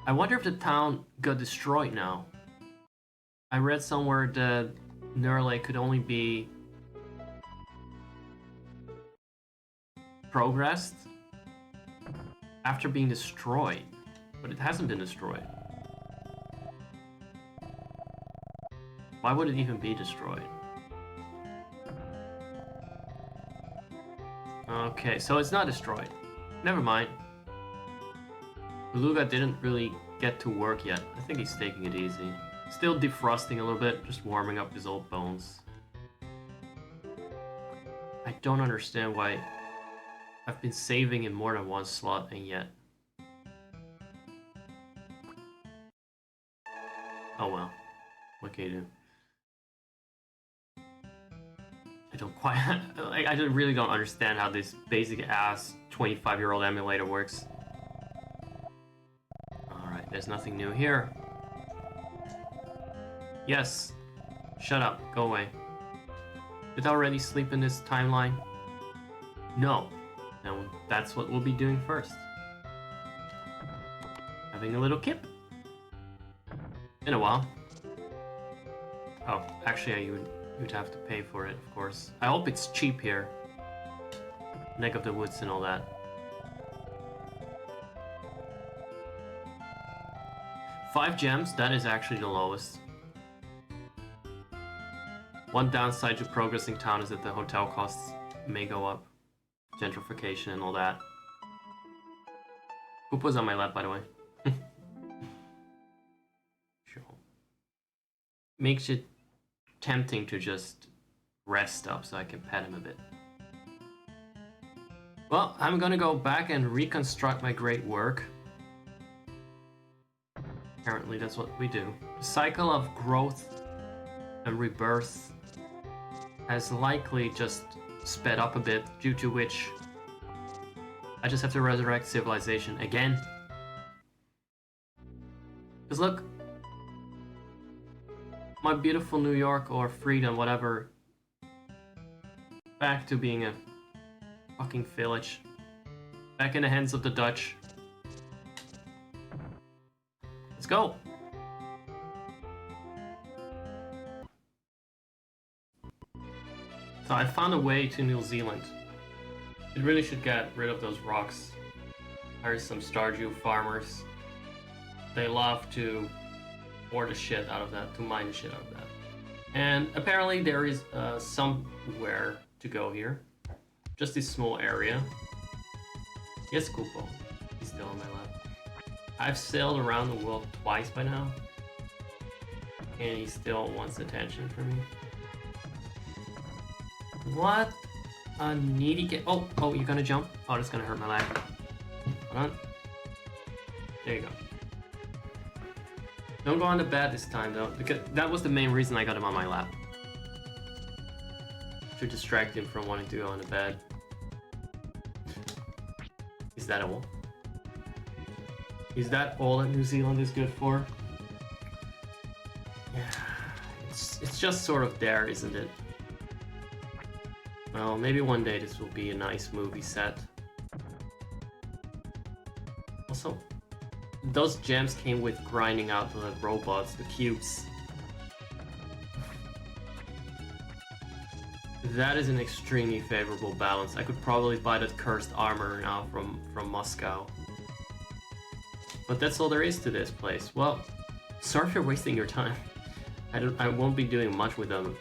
I wonder if the town got destroyed now. I read somewhere that Nurle could only be progressed after being destroyed, but it hasn't been destroyed. Why would it even be destroyed? Okay, so it's not destroyed. Never mind. Beluga didn't really get to work yet. I think he's taking it easy. Still defrosting a little bit, just warming up his old bones. I don't understand why I've been saving in more than one slot and yet. Oh well. What can you do? I don't quite... I really don't understand how this basic-ass 25-year-old emulator works. Alright, there's nothing new here. Yes. Shut up. Go away. Did I already sleep in this timeline? No. Now that's what we'll be doing first. Having a little kip. In a while. Oh, actually, you'd have to pay for it, of course. I hope it's cheap here. Neck of the woods and all that. Five gems, that is actually the lowest. One downside to progressing town is that the hotel costs may go up. Gentrification and all that. Poop was on my lap, by the way. Sure. Makes it tempting to just rest up so I can pet him a bit. Well, I'm gonna go back and reconstruct my great work. Apparently that's what we do. The cycle of growth and rebirth has likely just sped up a bit, due to which I just have to resurrect civilization again. Because look, my beautiful New York, or freedom, whatever, back to being a fucking village. Back in the hands of the Dutch. Let's go! So I found a way to New Zealand. It really should get rid of those rocks. Hire some Stardew farmers. They love to ore the shit out of that, to mine the shit out of that. And apparently there is somewhere to go here. Just this small area. Yes, Kupo. He's still on my lap. I've sailed around the world twice by now. And he still wants attention from me. What a needy kid. Oh, you're gonna jump? Oh, that's gonna hurt my leg. Hold on. There you go. Don't go on the bed this time, though, because that was the main reason I got him on my lap. To distract him from wanting to go on the bed. Is that all? Is that all that New Zealand is good for? Yeah, it's just sort of there, isn't it? Well, maybe one day this will be a nice movie set. Also, those gems came with grinding out the robots, the cubes. That is an extremely favorable balance. I could probably buy that cursed armor now from Moscow. But that's all there is to this place. Well, sorry for wasting your time. I won't be doing much with them,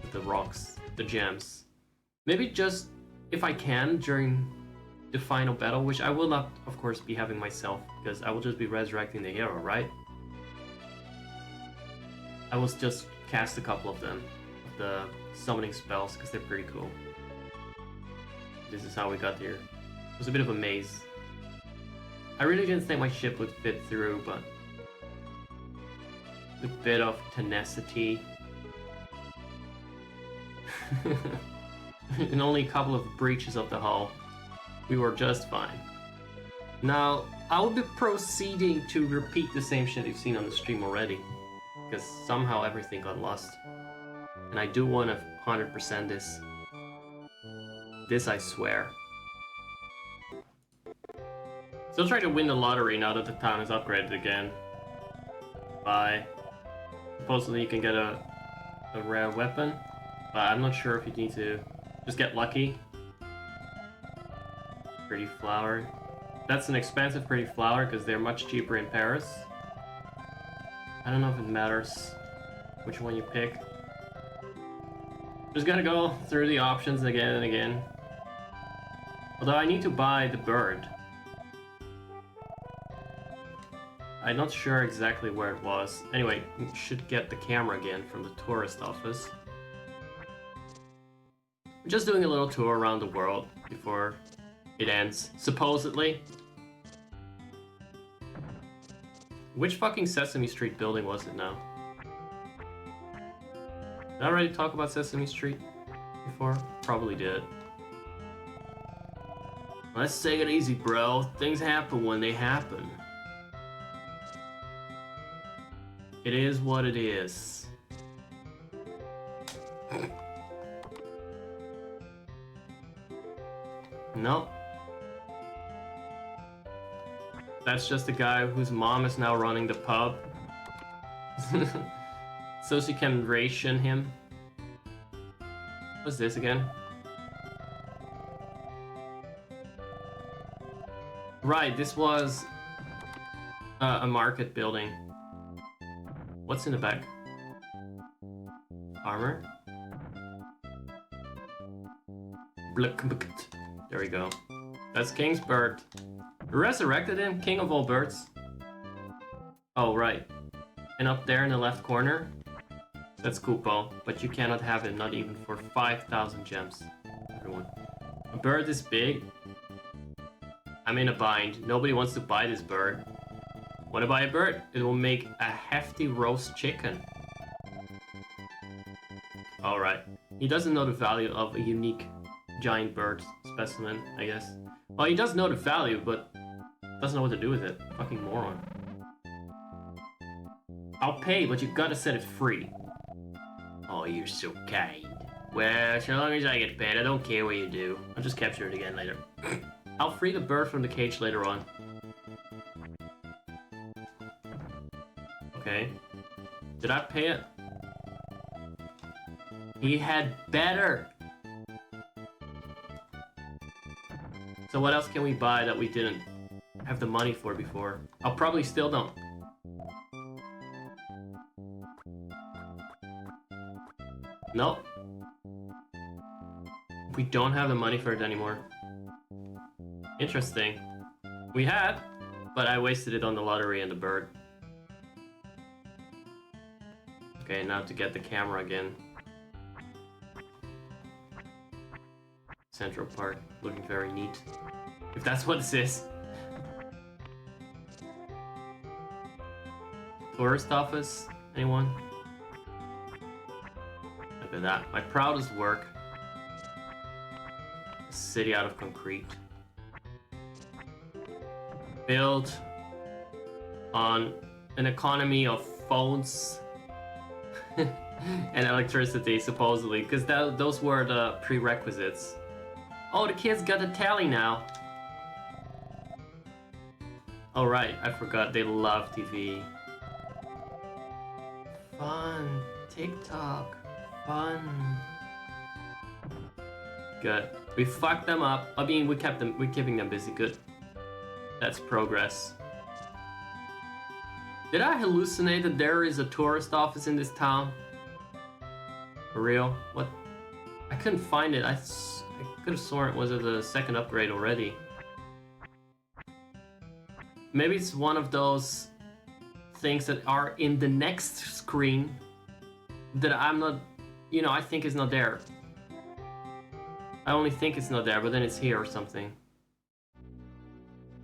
with the rocks, the gems. Maybe just, if I can, during the final battle, which I will not, of course, be having myself, because I will just be resurrecting the hero, right? I will just cast a couple of them, the summoning spells, because they're pretty cool. This is how we got here. It was a bit of a maze. I really didn't think my ship would fit through, but a bit of tenacity. In only a couple of breaches of the hull, we were just fine. Now, I will be proceeding to repeat the same shit you've seen on the stream already, because somehow everything got lost. And I do want to 100% this. This I swear. Still trying to win the lottery now that the town is upgraded again. Bye. Supposedly you can get a rare weapon, but I'm not sure if you need to just get lucky. Pretty flower. That's an expensive pretty flower because they're much cheaper in Paris. I don't know if it matters which one you pick. Just gotta go through the options again and again. Although I need to buy the bird. I'm not sure exactly where it was. Anyway, we should get the camera again from the tourist office. We're just doing a little tour around the world before it ends, supposedly. Which fucking Sesame Street building was it now? Did I already talk about Sesame Street before? Probably did. Let's take it easy, bro. Things happen when they happen. It is what it is. Nope. That's just a guy whose mom is now running the pub. So she can ration him. What's this again? Right, this was a market building. What's in the back? Armor? There we go. That's King's bird. Resurrected him, king of all birds. Oh, right. And up there in the left corner, that's Kupo, but you cannot have it, not even for 5,000 gems. Everyone. A bird this big? I'm in a bind. Nobody wants to buy this bird. Want to buy a bird? It will make a hefty roast chicken. Alright. He doesn't know the value of a unique giant bird specimen, I guess. Well, he does know the value, but doesn't know what to do with it. Fucking moron. I'll pay, but you gotta set it free. Oh, you're so kind. Well, so long as I get paid, I don't care what you do. I'll just capture it again later. I'll free the bird from the cage later on. Okay. Did I pay it? He had better. So what else can we buy that we didn't have the money for before? I'll probably still don't. Nope. We don't have the money for it anymore. Interesting. We had, but I wasted it on the lottery and the bird. Okay, now to get the camera again. Central Park, looking very neat. If that's what this is. Tourist office? Anyone? Look at that. My proudest work. A city out of concrete. Built on an economy of phones and electricity, supposedly, because those were the prerequisites. Oh, the kids got a tally now. Oh right, I forgot, they love TV. Fun. TikTok. Fun. Good. We fucked them up. I mean, we're keeping them busy. Good. That's progress. Did I hallucinate that there is a tourist office in this town? For real? What? I couldn't find it. I could have sworn it was at the second upgrade already. Maybe it's one of those things that are in the next screen that I'm not, you know, I think is not there. I only think it's not there, but then it's here or something.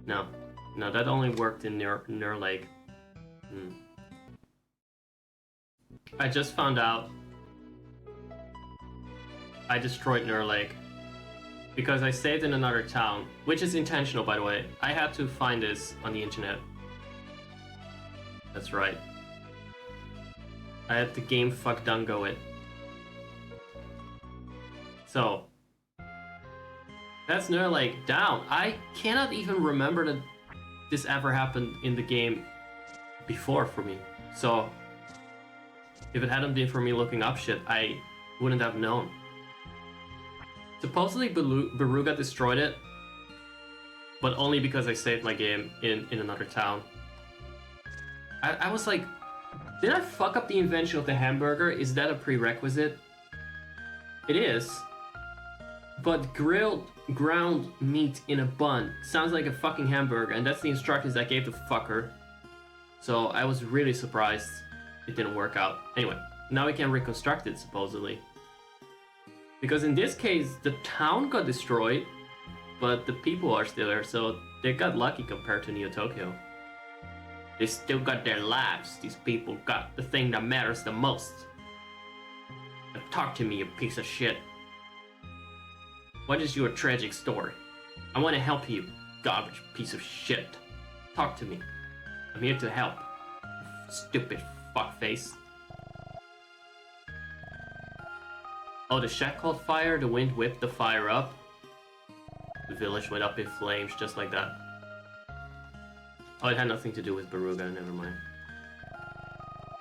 No. No, that only worked in Nur Lake. I just found out I destroyed Nur Lake because I saved in another town, which is intentional, by the way. I had to find this on the internet. That's right. I had to game fuck dungo it. So that's near like down. I cannot even remember that this ever happened in the game before for me. So if it hadn't been for me looking up shit, I wouldn't have known. Supposedly Beruga destroyed it, but only because I saved my game in another town. I was like, did I fuck up the invention of the hamburger? Is that a prerequisite? It is. But grilled ground meat in a bun sounds like a fucking hamburger, and that's the instructions I gave the fucker. So I was really surprised it didn't work out. Anyway, now we can reconstruct it, supposedly. Because in this case, the town got destroyed, but the people are still there, so they got lucky compared to Neo Tokyo. They still got their lives. These people got the thing that matters the most. Now talk to me, you piece of shit. What is your tragic story? I want to help you, garbage piece of shit. Talk to me. I'm here to help. Stupid fuckface. Oh, the shack caught fire, the wind whipped the fire up. The village went up in flames, just like that. Oh, it had nothing to do with Beruga, never mind.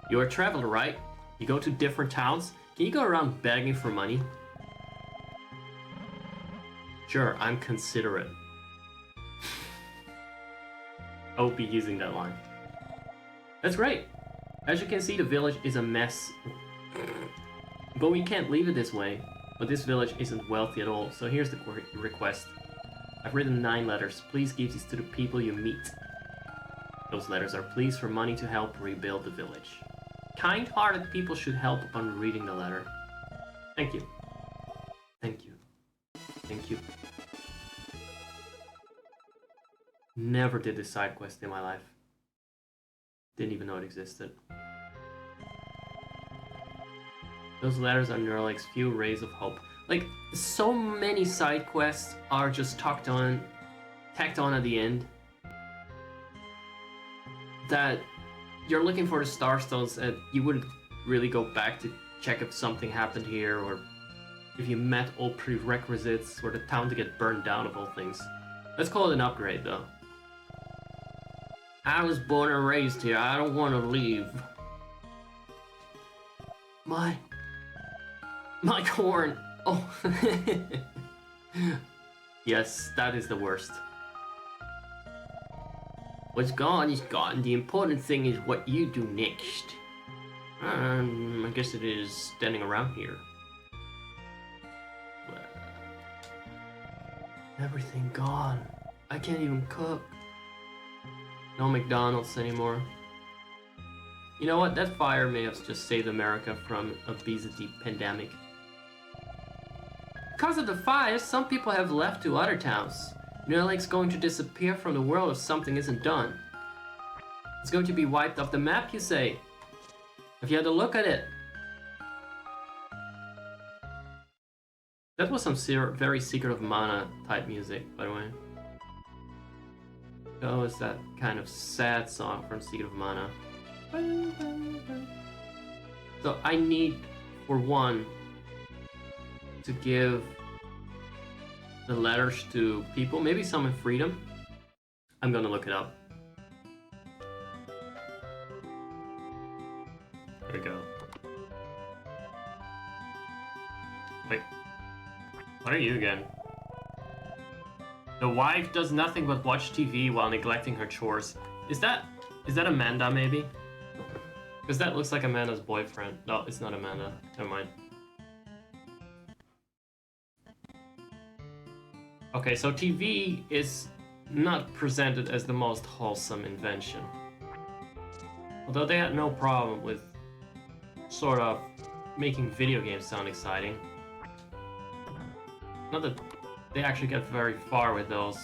You're a traveler, right? You go to different towns? Can you go around begging for money? Sure, I'm considerate. I will be using that line. That's great! As you can see, the village is a mess. But we can't leave it this way. But this village isn't wealthy at all, so here's the request. I've written 9 letters. Please give these to the people you meet. Those letters are pleas for money to help rebuild the village. Kind-hearted people should help upon reading the letter. Thank you. Thank you. Thank you. Never did this side quest in my life. Didn't even know it existed. Those letters are Neuralink's few rays of hope. Like, so many side quests are just tacked on at the end. That you're looking for the Star Stones and you wouldn't really go back to check if something happened here or if you met all prerequisites for the town to get burned down of all things. Let's call it an upgrade though. I was born and raised here, I don't want to leave. My corn. Oh. Yes, that is the worst. What's gone is gone. The important thing is what you do next. I guess it is standing around here. Everything gone. I can't even cook. No McDonald's anymore. You know what? That fire may have just saved America from obesity pandemic. Because of the fire, some people have left to other towns. Neuralink's going to disappear from the world if something isn't done. It's going to be wiped off the map, you say? Have you had a look at it? That was some very Secret of Mana type music, by the way. Oh, it's that kind of sad song from Secret of Mana. So I need, for one, to give the letters to people, maybe some in Freedom. I'm gonna look it up. There we go. Wait, what are you again? The wife does nothing but watch TV while neglecting her chores. Is that Amanda, maybe? Because that looks like Amanda's boyfriend. No, it's not Amanda. Never mind. Okay, so TV is not presented as the most wholesome invention. Although they had no problem with sort of making video games sound exciting. Not that they actually get very far with those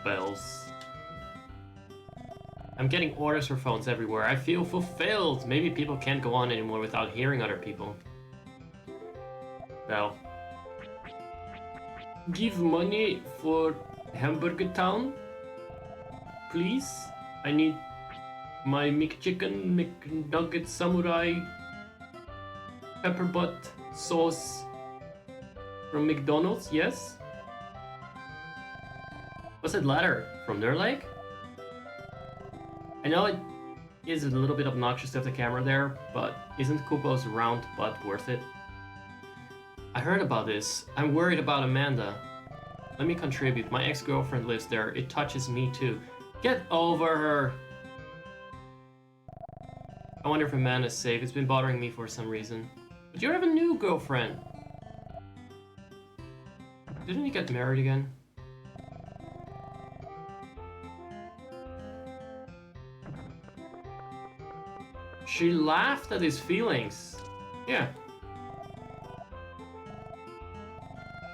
bells. I'm getting orders for phones everywhere. I feel fulfilled. Maybe people can't go on anymore without hearing other people. Bell. Give money for Hamburger Town, please. I need my McChicken, McNugget, Samurai, pepper butt, sauce, From McDonald's, yes? What's that letter? From their leg? I know it is a little bit obnoxious to have the camera there, but isn't Kupo's round butt worth it? I heard about this. I'm worried about Amanda. Let me contribute. My ex-girlfriend lives there. It touches me too. Get over her! I wonder if Amanda's safe. It's been bothering me for some reason. But you have a new girlfriend. Didn't he get married again? She laughed at his feelings. Yeah.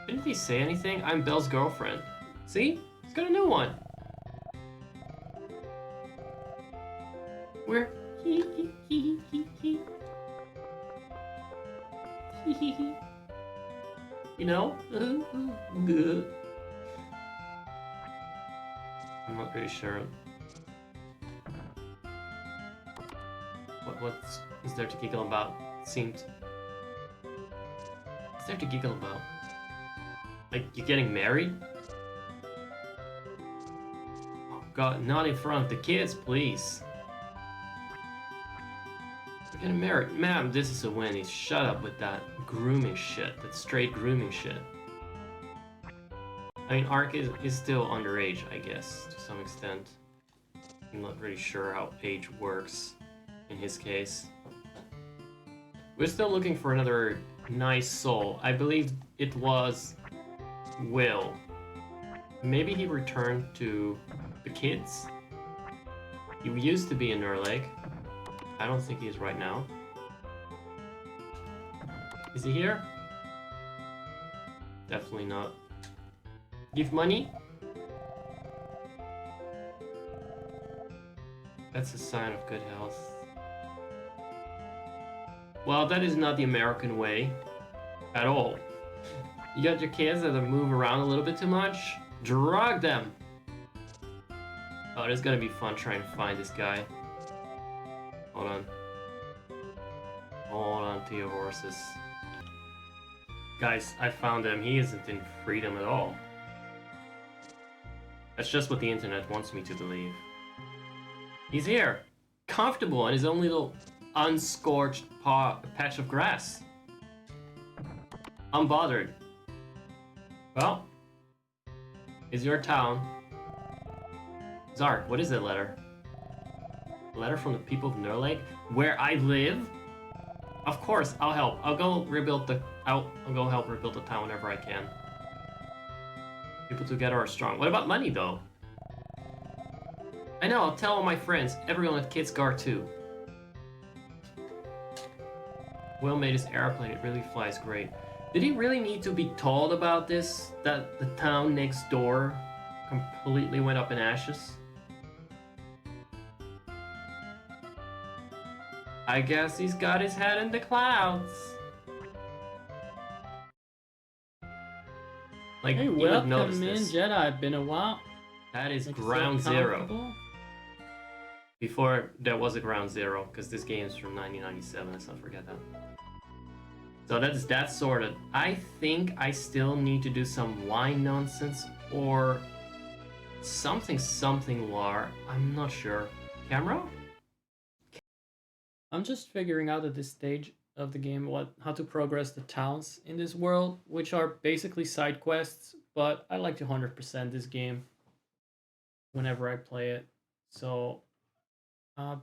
Didn't he say anything? I'm Belle's girlfriend. See? He's got a new one. Where? You know? Good. I'm not really sure. What is there to giggle about? It seemed. What's there to giggle about? Like, you're getting married? Oh god, not in front of the kids, please. We're getting married. Ma'am, this is a Wendy. Shut up with that grooming shit. That straight grooming shit. I mean, Ark is still underage, I guess, to some extent. I'm not really sure how age works in his case. We're still looking for another nice soul. I believe it was Will. Maybe he returned to the kids? He used to be in Nurleg. I don't think he is right now. Is he here? Definitely not. Give money? That's a sign of good health. Well, that is not the American way. At all. You got your kids that move around a little bit too much? Drug them! Oh, it's gonna be fun trying to find this guy. Hold on. Hold on to your horses. Guys, I found him. He isn't in freedom at all. That's just what the internet wants me to believe. He's here! Comfortable on his own little unscorched patch of grass. Unbothered. Well, it's your town. Zark, what is that letter? A letter from the people of Nurleg? Where I live? Of course, I'll help. I'll go help rebuild the town whenever I can. People together are strong. What about money, though? I know, I'll tell all my friends. Everyone at Kidsgar, too. Will made his airplane. It really flies great. Did he really need to be told about this? That the town next door completely went up in ashes? I guess he's got his head in the clouds. Like, Hey, welcome in, Jedi. Been a while. That is Make Ground yourself Zero. comfortable. Before there was a Ground Zero, because this game is from 1997. Let's not forget that. So that's sorted. I think I still need to do some wine nonsense or something war. I'm not sure. Camera? I'm just figuring out at this stage of the game how to progress the towns in this world, which are basically side quests, but I like to 100% this game whenever I play it. So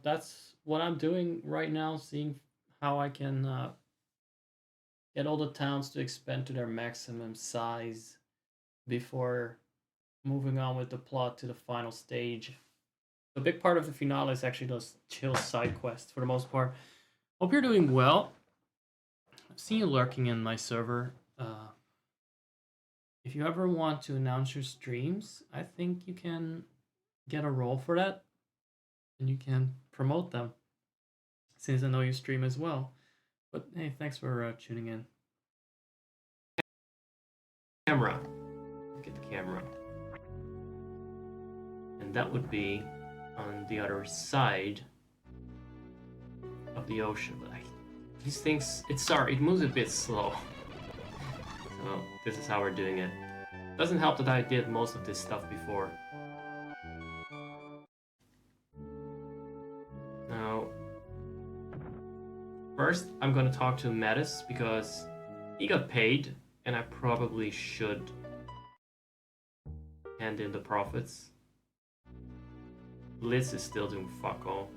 that's what I'm doing right now, seeing how I can get all the towns to expand to their maximum size before moving on with the plot to the final stage. A big part of the finale is actually those chill side quests for the most part. Hope you're doing well. I've seen you lurking in my server. If you ever want to announce your streams, I think you can get a role for that. And you can promote them. Since I know you stream as well. But hey, thanks for tuning in. Camera. Look at the camera. And that would be on the other side of the ocean. But these things, it moves a bit slow. Oh, this is how we're doing it. Doesn't help that I did most of this stuff before. Now, first I'm gonna talk to Mattis because he got paid and I probably should hand in the profits. Liz is still doing fuck all.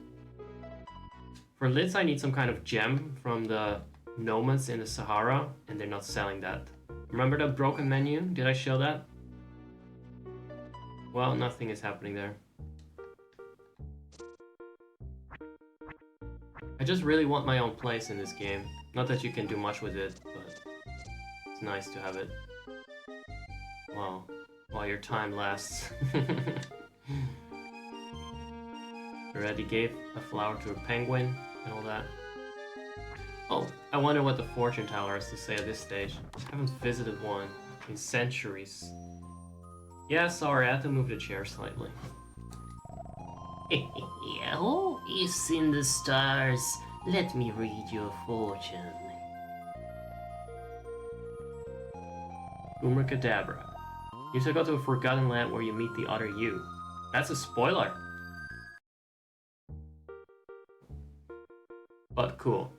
For Liz I need some kind of gem from the nomads in the Sahara and they're not selling that. Remember that broken menu? Did I show that? Well, nothing is happening there. I just really want my own place in this game. Not that you can do much with it, but it's nice to have it. Wow. While your time lasts. Already gave a flower to a penguin and all that. Oh, I wonder what the fortune teller has to say at this stage. I haven't visited one in centuries. Yeah, sorry, I had to move the chair slightly. Who is in the stars? Let me read your fortune. Cadabra. You should go to a forgotten land where you meet the other you. That's a spoiler. But cool.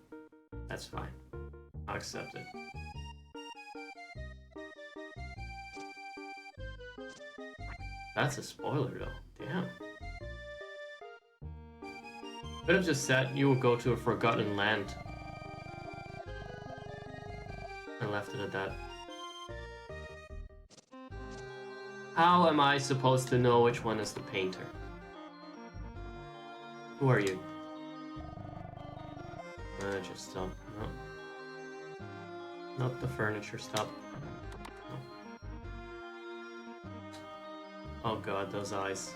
That's fine. I'll accept it. That's a spoiler though. Damn. Could have just said you will go to a forgotten land. And left it at that. How am I supposed to know which one is the painter? Who are you? Just stop. No. Not the furniture, stop. No. Oh god, those eyes.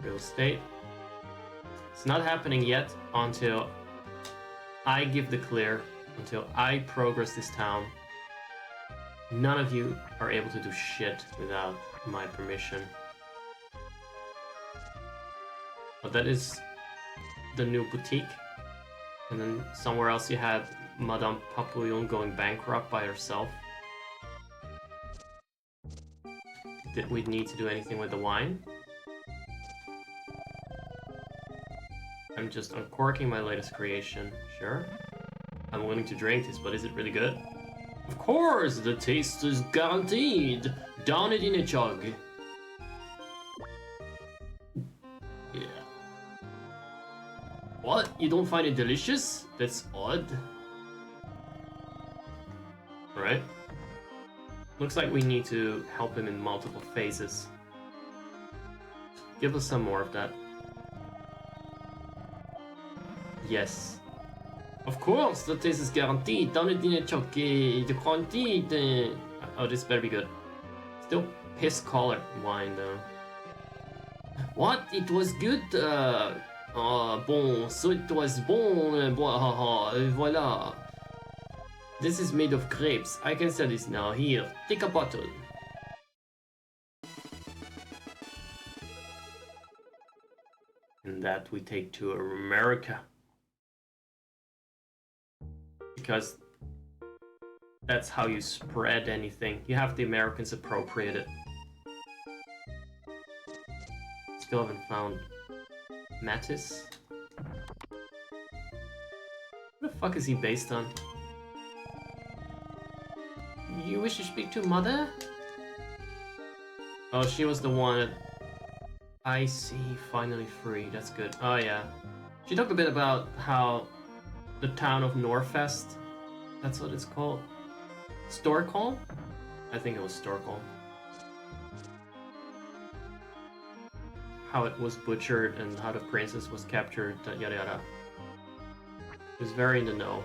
Real estate. It's not happening yet until I give the clear, until I progress this town. None of you are able to do shit without my permission. But that is the new boutique. And then somewhere else you had Madame Papillon going bankrupt by herself. Did we need to do anything with the wine? I'm just uncorking my latest creation. Sure. I'm willing to drink this, but is it really good? Of course, the taste is guaranteed. Down it in a jug. Yeah. What? You don't find it delicious? That's odd. Right? Looks like we need to help him in multiple phases. Give us some more of that. Yes. Of course, the taste is guaranteed. Down it in a jug. Guaranteed. Oh, this better be good. Still piss colored wine though. What? It was good? Bon, so it was bon. Voilà. This is made of grapes. I can sell this now. Here, take a bottle. And that we take to America. Because that's how you spread anything. You have the Americans appropriate it. Still haven't found Mattis. What the fuck is he based on? You wish to speak to Mother? Oh, she was the one. I see, finally free. That's good. Oh yeah. She talked a bit about how the town of Norfest, that's what it's called. Storcall? I think it was Storcall. How it was butchered and how the princess was captured, yada yada. It was very in the know.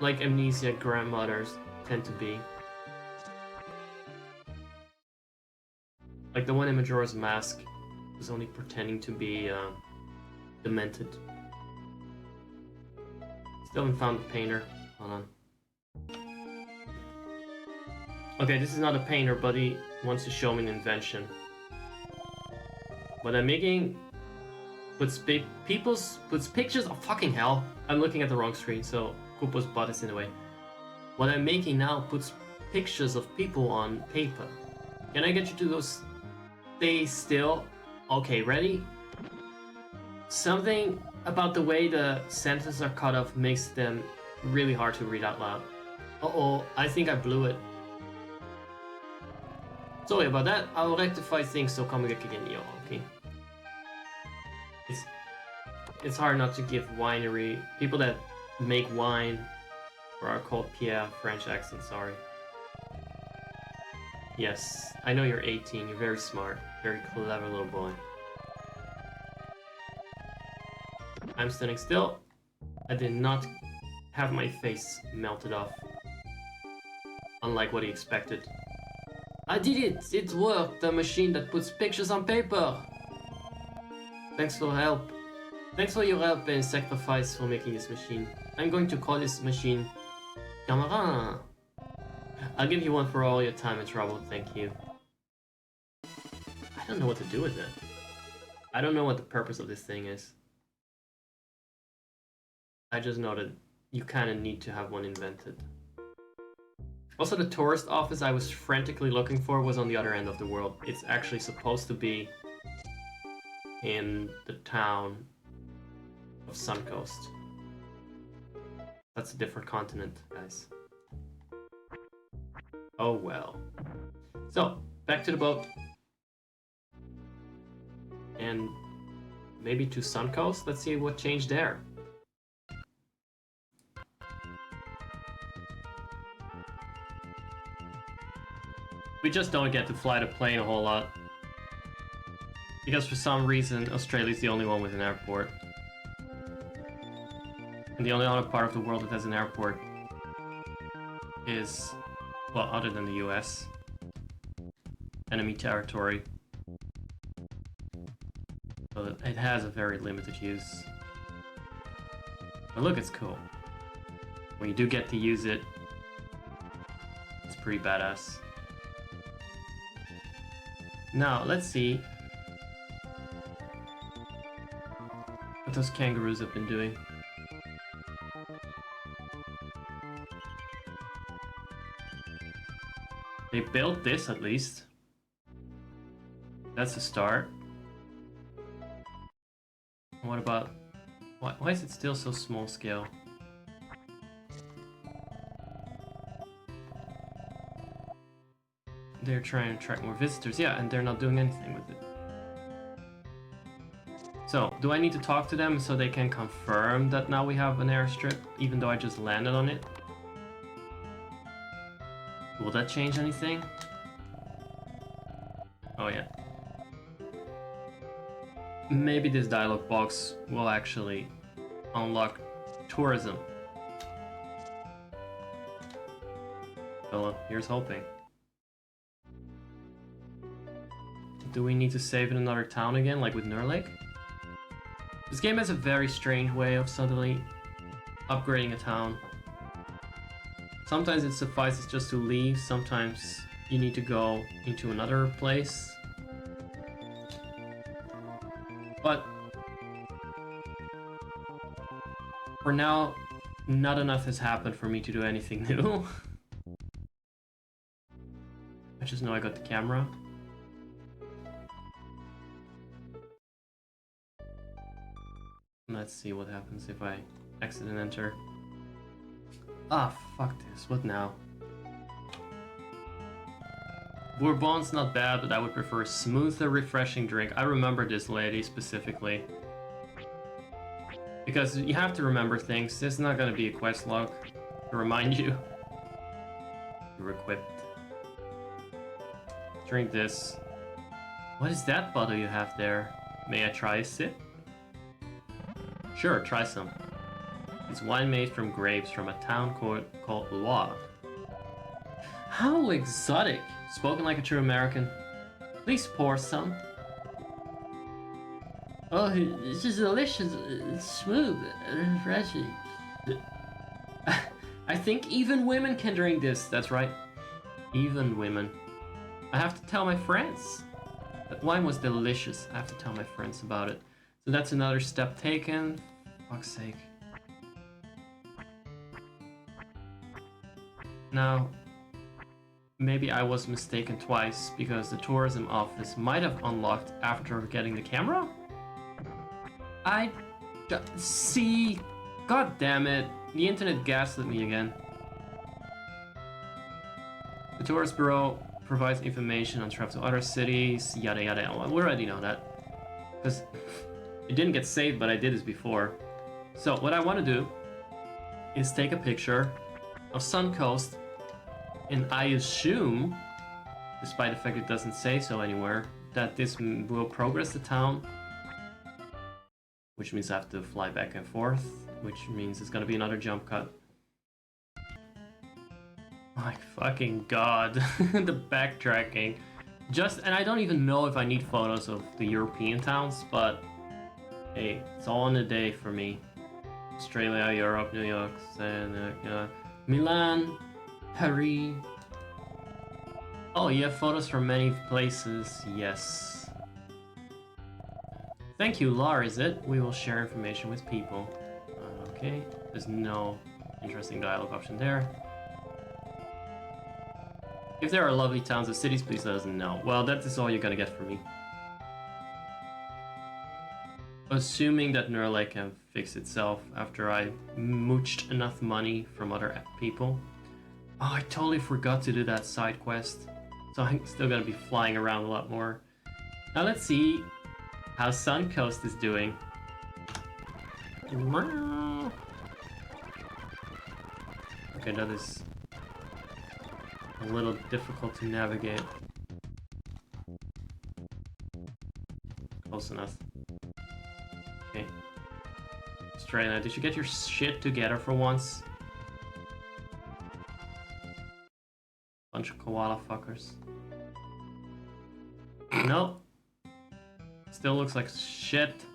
Like amnesia grandmothers tend to be. Like the one in Majora's Mask was only pretending to be demented. Still haven't found the painter. Hold on. Okay, this is not a painter, but he wants to show me an invention. But I'm making puts pictures of fucking hell. I'm looking at the wrong screen, so Koopa's butt is in the way. What I'm making now puts pictures of people on paper. Can I get you to go stay still? Okay, ready? Something about the way the sentences are cut off makes them really hard to read out loud. Uh-oh, I think I blew it. Sorry about that, I'll rectify things so come back again, yo, okay? It's hard not to give winery... People that make wine or are called Pierre, French accent, sorry. Yes, I know you're 18, you're very smart, very clever little boy. I'm standing still. I did not have my face melted off. Unlike what he expected. I did it! It worked! The machine that puts pictures on paper! Thanks for help. Thanks for your help and sacrifice for making this machine. I'm going to call this machine Cameron. I'll give you one for all your time and trouble, thank you. I don't know what to do with it. I don't know what the purpose of this thing is. I just know that you kind of need to have one invented. Also, the tourist office I was frantically looking for was on the other end of the world. It's actually supposed to be in the town of Suncoast. That's a different continent, guys. Oh well. So, back to the boat. And maybe to Suncoast? Let's see what changed there. We just don't get to fly the plane a whole lot. Because for some reason, Australia's the only one with an airport. And the only other part of the world that has an airport is, well, other than the US, enemy territory. So it has a very limited use. But look, it's cool. When you do get to use it, it's pretty badass. Now, let's see what those kangaroos have been doing. They built this, at least. That's a start. What about... Why is it still so small scale? They're trying to attract more visitors, yeah, and they're not doing anything with it. So, do I need to talk to them so they can confirm that now we have an airstrip, even though I just landed on it? Will that change anything? Oh yeah. Maybe this dialog box will actually unlock tourism. Well, here's hoping. Do we need to save in another town again, like with Nurlake? This game has a very strange way of suddenly upgrading a town. Sometimes it suffices just to leave, sometimes you need to go into another place. But for now, not enough has happened for me to do anything new. I just know I got the camera. Let's see what happens if I exit and enter. Ah, fuck this. What now? Bourbon's not bad, but I would prefer a smoother, refreshing drink. I remember this lady specifically. Because you have to remember things. This is not going to be a quest log to remind you. You're equipped. Drink this. What is that bottle you have there? May I try a sip? Sure, try some. It's wine made from grapes from a town called Loire. How exotic! Spoken like a true American. Please pour some. Oh, this is delicious. It's smooth and refreshing. I think even women can drink this. That's right. Even women. I have to tell my friends. That wine was delicious. I have to tell my friends about it. So that's another step taken. Fuck's sake. Now, maybe I was mistaken twice because the tourism office might have unlocked after getting the camera? See, god damn it, the internet gaslit me again. The tourist bureau provides information on travel to other cities, yada yada. Well, we already know that because it didn't get saved, but I did this before. So what I want to do is take a picture of Suncoast, and I assume, despite the fact it doesn't say so anywhere, that this will progress the town, which means I have to fly back and forth, which means it's gonna be another jump cut. My fucking god, the backtracking. And I don't even know if I need photos of the European towns, but hey, it's all in a day for me. Australia, Europe, New York, Milan, Paris. Oh, you have photos from many places. Yes. Thank you, Lar, is it? We will share information with people. Okay, there's no interesting dialogue option there. If there are lovely towns or cities, please let us know. Well, that is all you're gonna get from me. Assuming that Neuralink can fix itself after I mooched enough money from other people. Oh, I totally forgot to do that side quest. So I'm still gonna be flying around a lot more. Now let's see how Suncoast is doing. Okay, that is a little difficult to navigate. Close enough. Okay. Australia, did you get your shit together for once? Bunch of koala fuckers. Nope. Still looks like shit.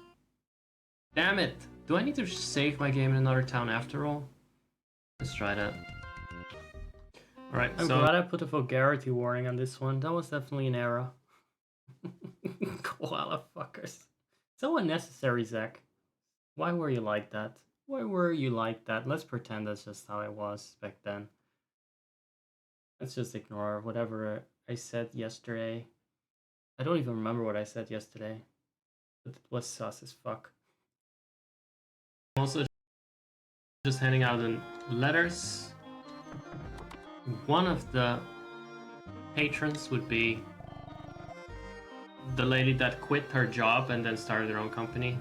Damn it! Do I need to save my game in another town after all? Let's try that. Alright, I'm glad I put a vulgarity warning on this one. That was definitely an error. Koala fuckers. So unnecessary, Zach. Why were you like that? Why were you like that? Let's pretend that's just how I was back then. Let's just ignore whatever I said yesterday. I don't even remember what I said yesterday. But it was sus as fuck. I'm also just handing out the letters. One of the patrons would be the lady that quit her job and then started her own company.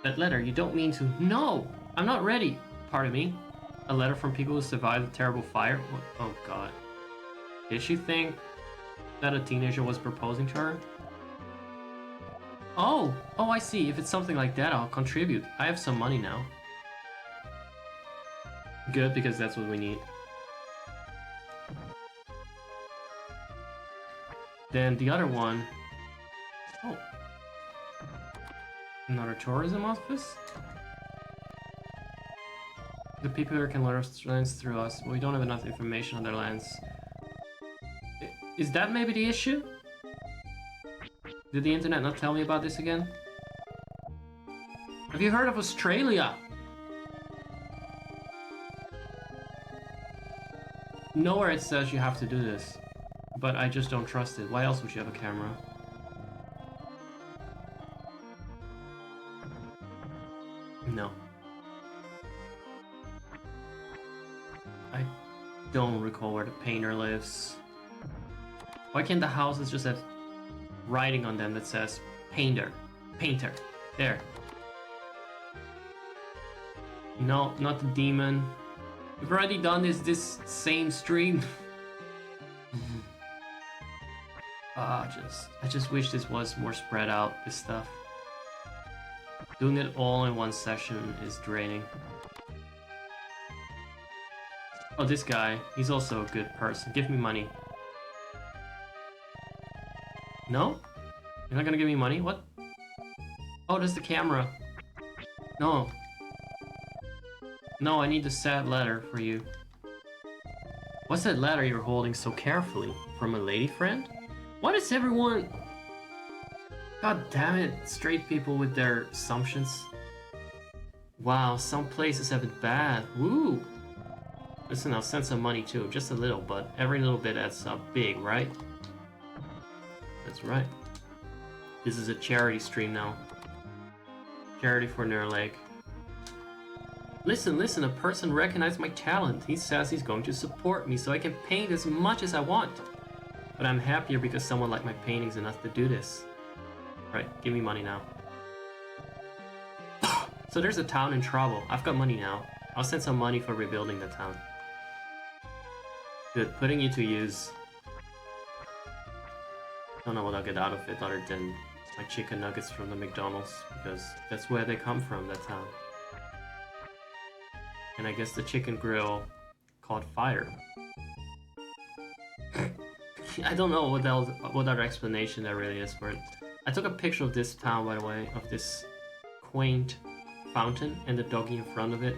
That letter, you don't mean to... No! I'm not ready! Pardon me. A letter from people who survived a terrible fire? What? Oh god. Did she think that a teenager was proposing to her? Oh! Oh, I see. If it's something like that, I'll contribute. I have some money now. Good, because that's what we need. Then the other one... Oh. Another tourism office? The people here can learn lands through us, but we don't have enough information on their lands. Is that maybe the issue? Did the internet not tell me about this again? Have you heard of Australia? Nowhere it says you have to do this, but I just don't trust it. Why else would you have a camera? No. I don't recall where the painter lives. Why can't the houses just have writing on them that says painter? Painter. There. No, not the demon. We've already done this same stream. I just wish this was more spread out, this stuff. Doing it all in one session is draining. Oh, this guy, he's also a good person. Give me money. No? You're not gonna give me money? What? Oh, there's the camera. No. No, I need the sad letter for you. What's that letter you're holding so carefully? From a lady friend? Why does everyone... God damn it, straight people with their assumptions. Wow, some places have it bad. Woo! Listen, I'll send some money too, just a little, but every little bit adds up big, right? That's right. This is a charity stream now. Charity for Nerleg. Listen, a person recognized my talent. He says he's going to support me so I can paint as much as I want. But I'm happier because someone liked my paintings enough to do this. Right, give me money now. So there's a town in trouble. I've got money now. I'll send some money for rebuilding the town. Good, putting you to use. Don't know what I'll get out of it other than my chicken nuggets from the McDonald's, because that's where they come from, that town. And I guess the chicken grill caught fire. I don't know what else, what other explanation there really is for it. I took a picture of this town, by the way, of this quaint fountain and the doggy in front of it.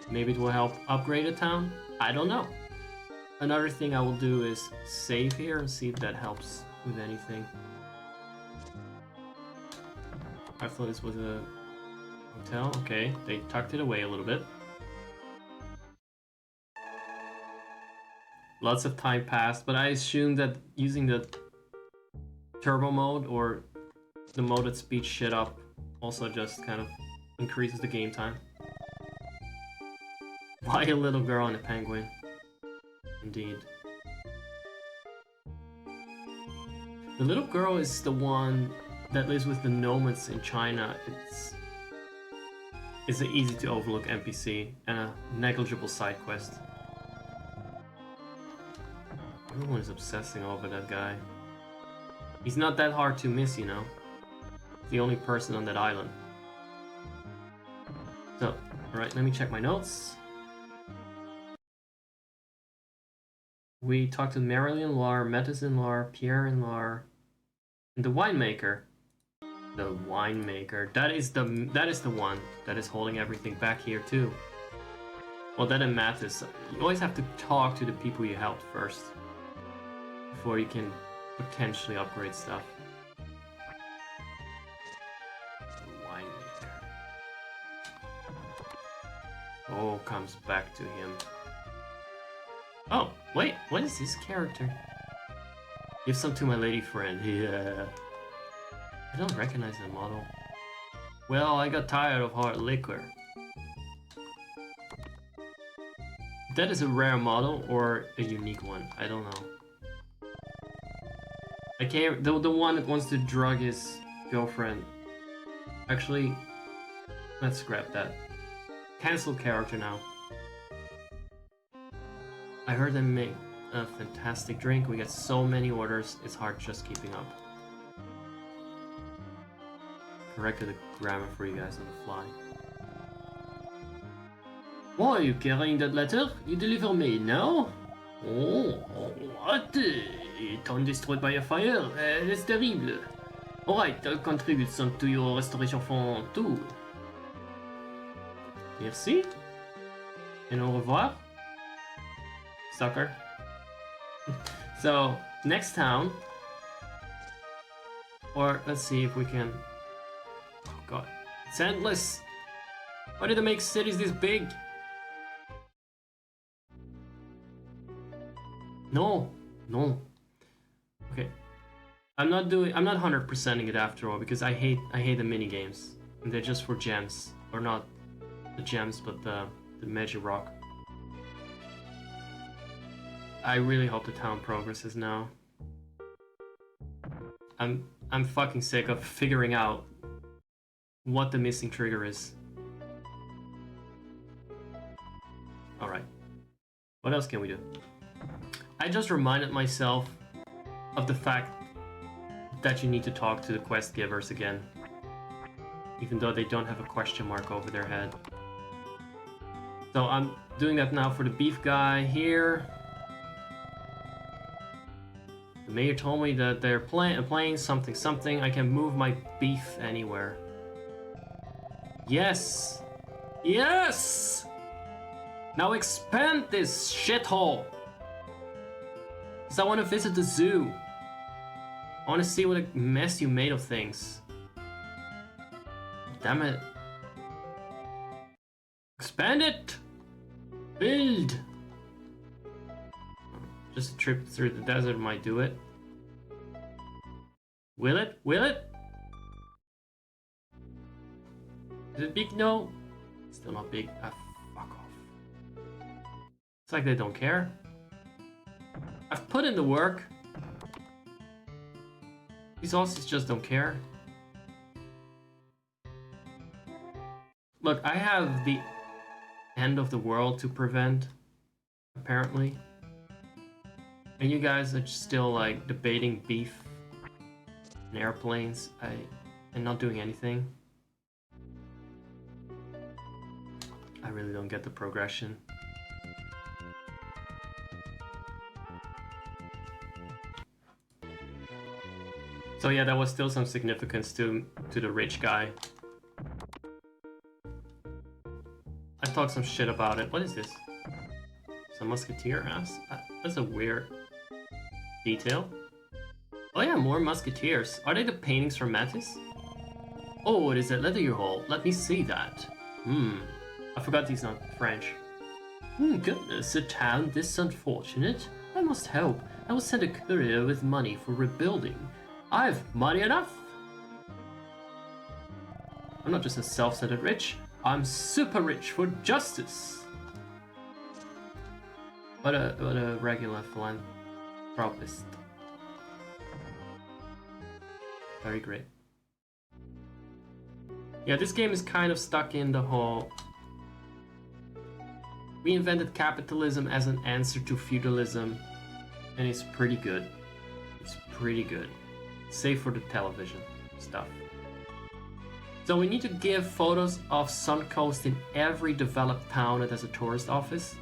Maybe it will help upgrade a town? I don't know. Another thing I will do is save here and see if that helps with anything. I thought this was a hotel. Okay, they tucked it away a little bit. Lots of time passed, but I assume that using the turbo mode or the mode that speeds shit up also just kind of increases the game time. Why a little girl and a penguin? Indeed. The little girl is the one that lives with the nomads in China. It's an easy to overlook NPC and a negligible side quest. Everyone is obsessing over that guy. He's not that hard to miss, you know. The only person on that island. So, alright, let me check my notes. We talked to Marilyn-Lar, Metis-in-Lar, Pierre-in-Lar, and the winemaker. The winemaker. That is the one that is holding everything back here too. Well, that and Mattis. You always have to talk to the people you helped first before you can potentially upgrade stuff. Winemaker. Oh, comes back to him. Oh, wait, what is this character? Give some to my lady friend. Yeah. I don't recognize that model. Well, I got tired of hard liquor. That is a rare model or a unique one. I don't know. I can't. The one that wants to drug his girlfriend. Actually, let's scrap that. Cancel character now. I heard them make a fantastic drink. We get so many orders, it's hard just keeping up. Corrected the grammar for you guys on the fly. Why are you carrying that letter? You deliver me now? Oh, what? It's undestroyed by a fire. It's terrible. Alright, I'll contribute some to your restoration fund too. Merci. And au revoir. Sucker. So, next town. Or, let's see if we can... Oh god. It's endless! Why did they make cities this big? No. No. Okay. I'm not 100%ing it after all, because I hate the mini games. And they're just for gems. Or not the gems, but the magic rock. I really hope the town progresses now. I'm fucking sick of figuring out what the missing trigger is. Alright. What else can we do? I just reminded myself of the fact that you need to talk to the quest givers again. Even though they don't have a question mark over their head. So I'm doing that now for the beef guy here. The mayor told me that they're playing something. I can move my beef anywhere. Yes! Yes! Now expand this shithole! So I want to visit the zoo. I want to see what a mess you made of things. Damn it. Expand it! Build! Just a trip through the desert might do it. Will it? Will it? Is it big? No. Still not big. Ah, fuck off. It's like they don't care. I've put in the work. These Aussies just don't care. Look, I have the end of the world to prevent, apparently. And you guys are still like debating beef and airplanes and not doing anything. I really don't get the progression. So yeah, there was still some significance to the rich guy. I talked some shit about it. What is this? Some musketeer ass? That's a weird detail. Oh yeah, more musketeers. Are they the paintings from Matisse? Oh, what is that letter you hold? Let me see that. I forgot he's not French. Goodness, a town this unfortunate? I must help. I will send a courier with money for rebuilding. I've money enough. I'm not just a self-centered rich. I'm super rich for justice. What a regular philanthropist. Very great. Yeah, this game is kind of stuck in the whole... We invented capitalism as an answer to feudalism, and it's pretty good. It's pretty good. Save for the television stuff. So we need to give photos of Suncoast in every developed town that has a tourist office.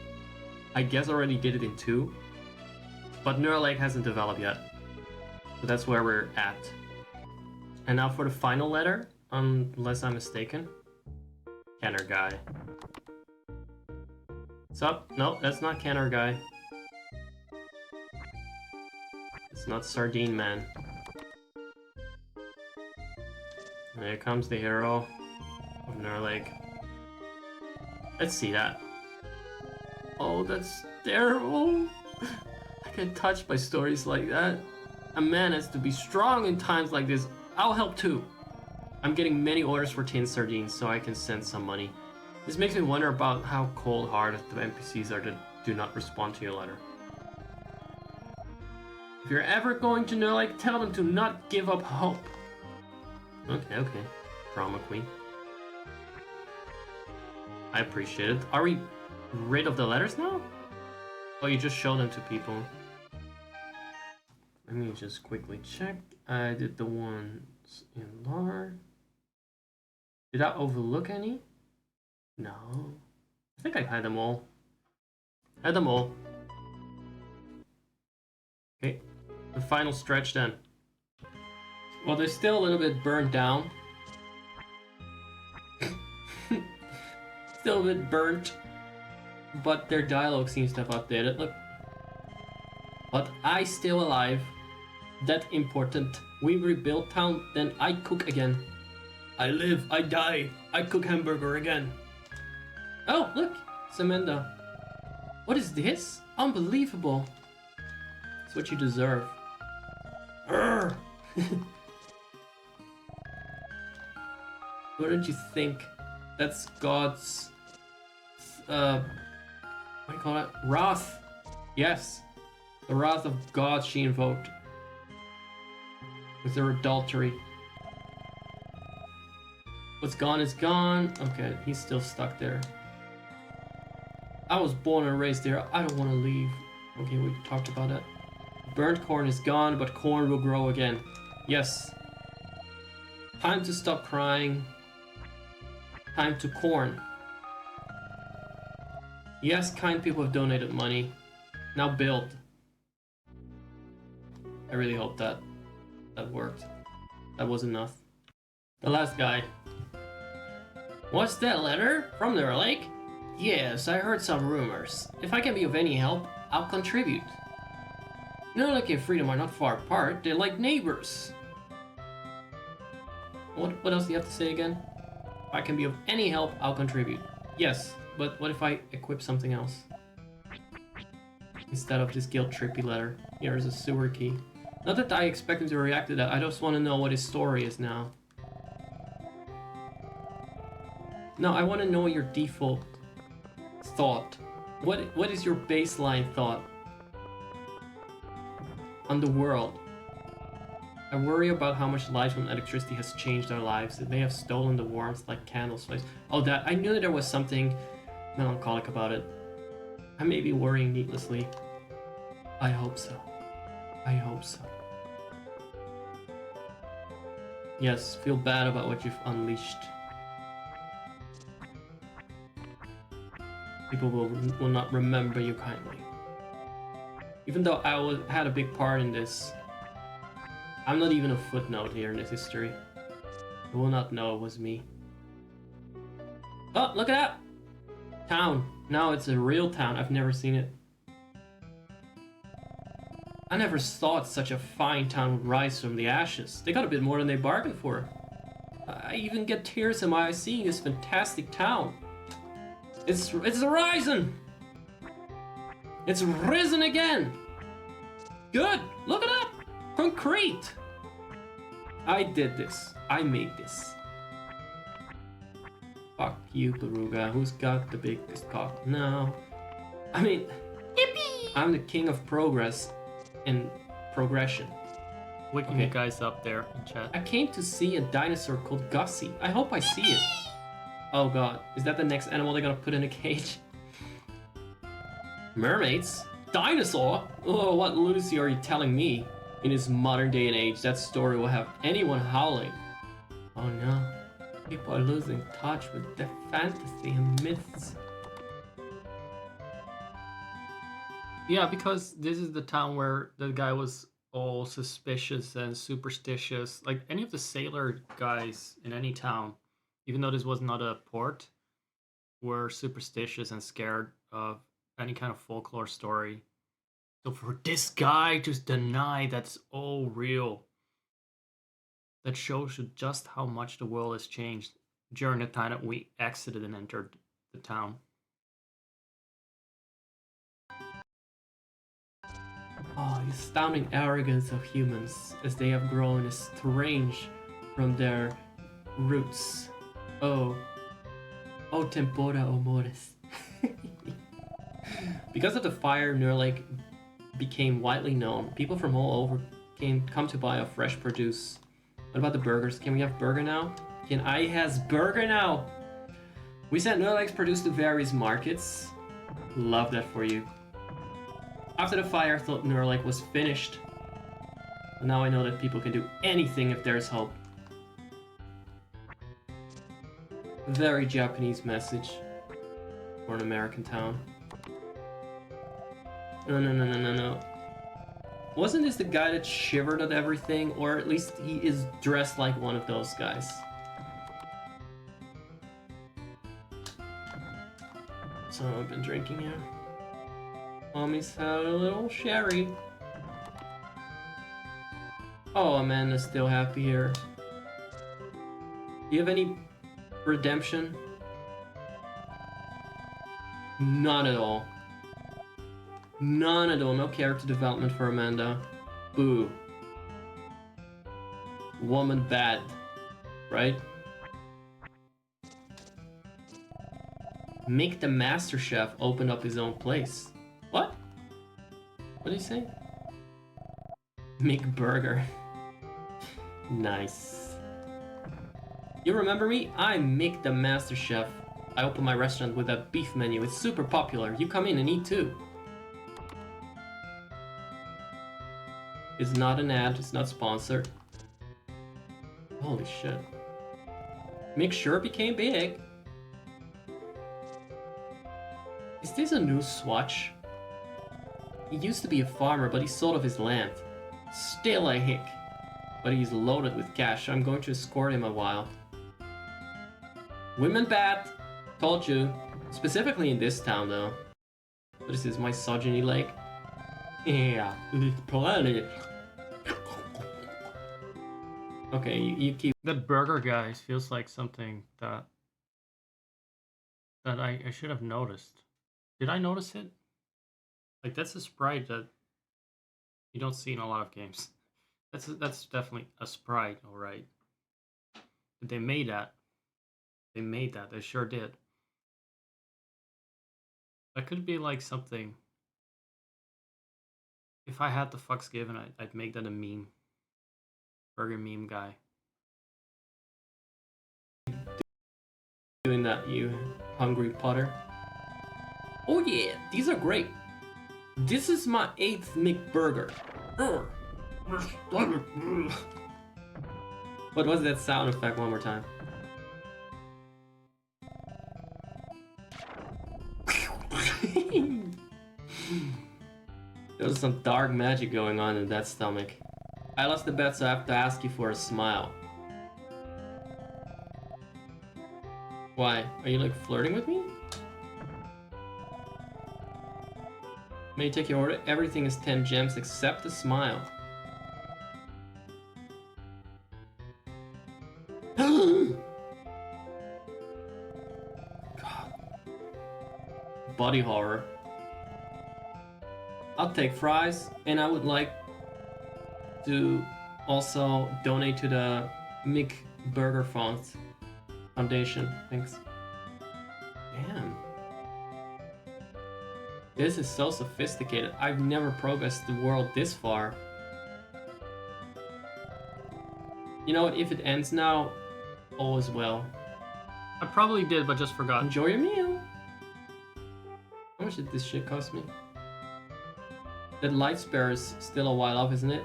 I guess I already did it in 2, but Neural Lake hasn't developed yet. So that's where we're at. And now for the final letter, unless I'm mistaken. Kenner guy. What's up? No, that's not Kenner guy. It's not Sardine Man. And here comes the hero of Neural Lake. Let's see that. Oh, that's terrible. I get touched by stories like that. A man has to be strong in times like this. I'll help too. I'm getting many orders for tin sardines so I can send some money. This makes me wonder about how cold-hearted the NPCs are that do not respond to your letter. If you're ever going to Neural Lake, tell them to not give up hope. Okay. Drama queen. I appreciate it. Are we rid of the letters now? Oh, you just show them to people. Let me just quickly check. I did the ones in large. Did I overlook any? No. I think I had them all. Had them all. Okay. The final stretch then. Well, they're still a little bit burnt down. Still a bit burnt. But their dialogue seems to have updated. Look. But I still alive. That important. We rebuild town, then I cook again. I live, I die. I cook hamburger again. Oh, look. Samantha. What is this? Unbelievable. It's what you deserve. Urgh. Wouldn't you think that's God's, what do you call it? Wrath. Yes. The wrath of God she invoked. With her adultery. What's gone is gone. Okay, he's still stuck there. I was born and raised there. I don't want to leave. Okay, we talked about that. Burnt corn is gone, but corn will grow again. Yes. Time to stop crying. Time to corn. Yes, kind people have donated money. Now build. I really hope that worked. That was enough. The last guy. What's that letter? From Neural Lake? Yes, I heard some rumors. If I can be of any help, I'll contribute. Nurlik and Freedom are not far apart. They're like neighbors. What else do you have to say again? If I can be of any help, I'll contribute. Yes, but what if I equip something else? Instead of this guilt trippy letter. Here's a sewer key. Not that I expect him to react to that, I just want to know what his story is now. No, I want to know your default thought. What is your baseline thought on the world? I worry about how much light from electricity has changed our lives. It may have stolen the warmth like candles. Oh, that I knew that there was something melancholic about it. I may be worrying needlessly. I hope so. I hope so. Yes, feel bad about what you've unleashed. People will not remember you kindly. Even though I had a big part in this, I'm not even a footnote here in this history. They will not know it was me. Oh, look at that! Town. Now it's a real town. I've never seen it. I never thought such a fine town would rise from the ashes. They got a bit more than they bargained for. I even get tears in my eyes seeing this fantastic town. It's rising! It's risen again! Good! Look at that! Concrete! I did this. I made this. Fuck you, Beruga. Who's got the biggest cock? No. I mean, yippee! I'm the king of progress and progression. Waking you guys up there in chat. I came to see a dinosaur called Gussie. I hope I see it. Oh god, is that the next animal they're gonna put in a cage? Mermaids? Dinosaur? Oh, what lunacy are you telling me? In this modern day and age, that story will have anyone howling. Oh no, people are losing touch with their fantasy and myths. Yeah, because this is the town where the guy was all suspicious and superstitious. Like any of the sailor guys in any town, even though this was not a port, were superstitious and scared of any kind of folklore story. So for this guy to deny that's all real, that shows you just how much the world has changed during the time that we exited and entered the town. Oh, the astounding arrogance of humans as they have grown estranged from their roots. Oh tempora amores. Because of the fire, Nurlik became widely known. People from all over come to buy our fresh produce. What about the burgers? Can we have burger now? Can I has burger now? We sent Nurlik's produce to various markets. Love that for you. After the fire, I thought Nurlik was finished. But now I know that people can do anything if there's hope. Very Japanese message for an American town. No. Wasn't this the guy that shivered at everything? Or at least he is dressed like one of those guys. So I've been drinking here. Mommy's had a little sherry. Oh, Amanda's still happy here. Do you have any redemption? None at all. None at all. No character development for Amanda. Boo. Woman bad. Right? Make the Master Chef open up his own place. What? What did he say? Make burger. Nice. You remember me? I'm Mick the Master Chef. I opened my restaurant with a beef menu. It's super popular. You come in and eat too. It's not an ad. It's not sponsored. Holy shit. Mick sure became big. Is this a new Swatch? He used to be a farmer, but he sold off his land. Still a hick. But he's loaded with cash, so I'm going to escort him a while. Women bad. Told you. Specifically in this town, though. What is this, misogyny lake? Yeah, this planet. Okay, you keep. That burger guy feels like something that I should have noticed. Did I notice it? Like that's a sprite that you don't see in a lot of games. That's definitely a sprite, all right. But they made that. They made that. They sure did. That could be like something. If I had the fucks given, I'd make that a meme. Burger meme guy. Doing that, you hungry Potter. Oh yeah, these are great. This is my 8th McBurger. What was that sound effect one more time? There was some dark magic going on in that stomach. I lost the bet, so I have to ask you for a smile. Why? Are you like flirting with me? May I take your order? Everything is 10 gems except the smile. God. Body horror. I'll take fries, and I would like to also donate to the McBurger Foundation. Thanks. Damn. This is so sophisticated. I've never progressed the world this far. You know what? If it ends now, all is well. I probably did, but just forgot. Enjoy your meal. How much did this shit cost me? That light spare is still a while off, isn't it?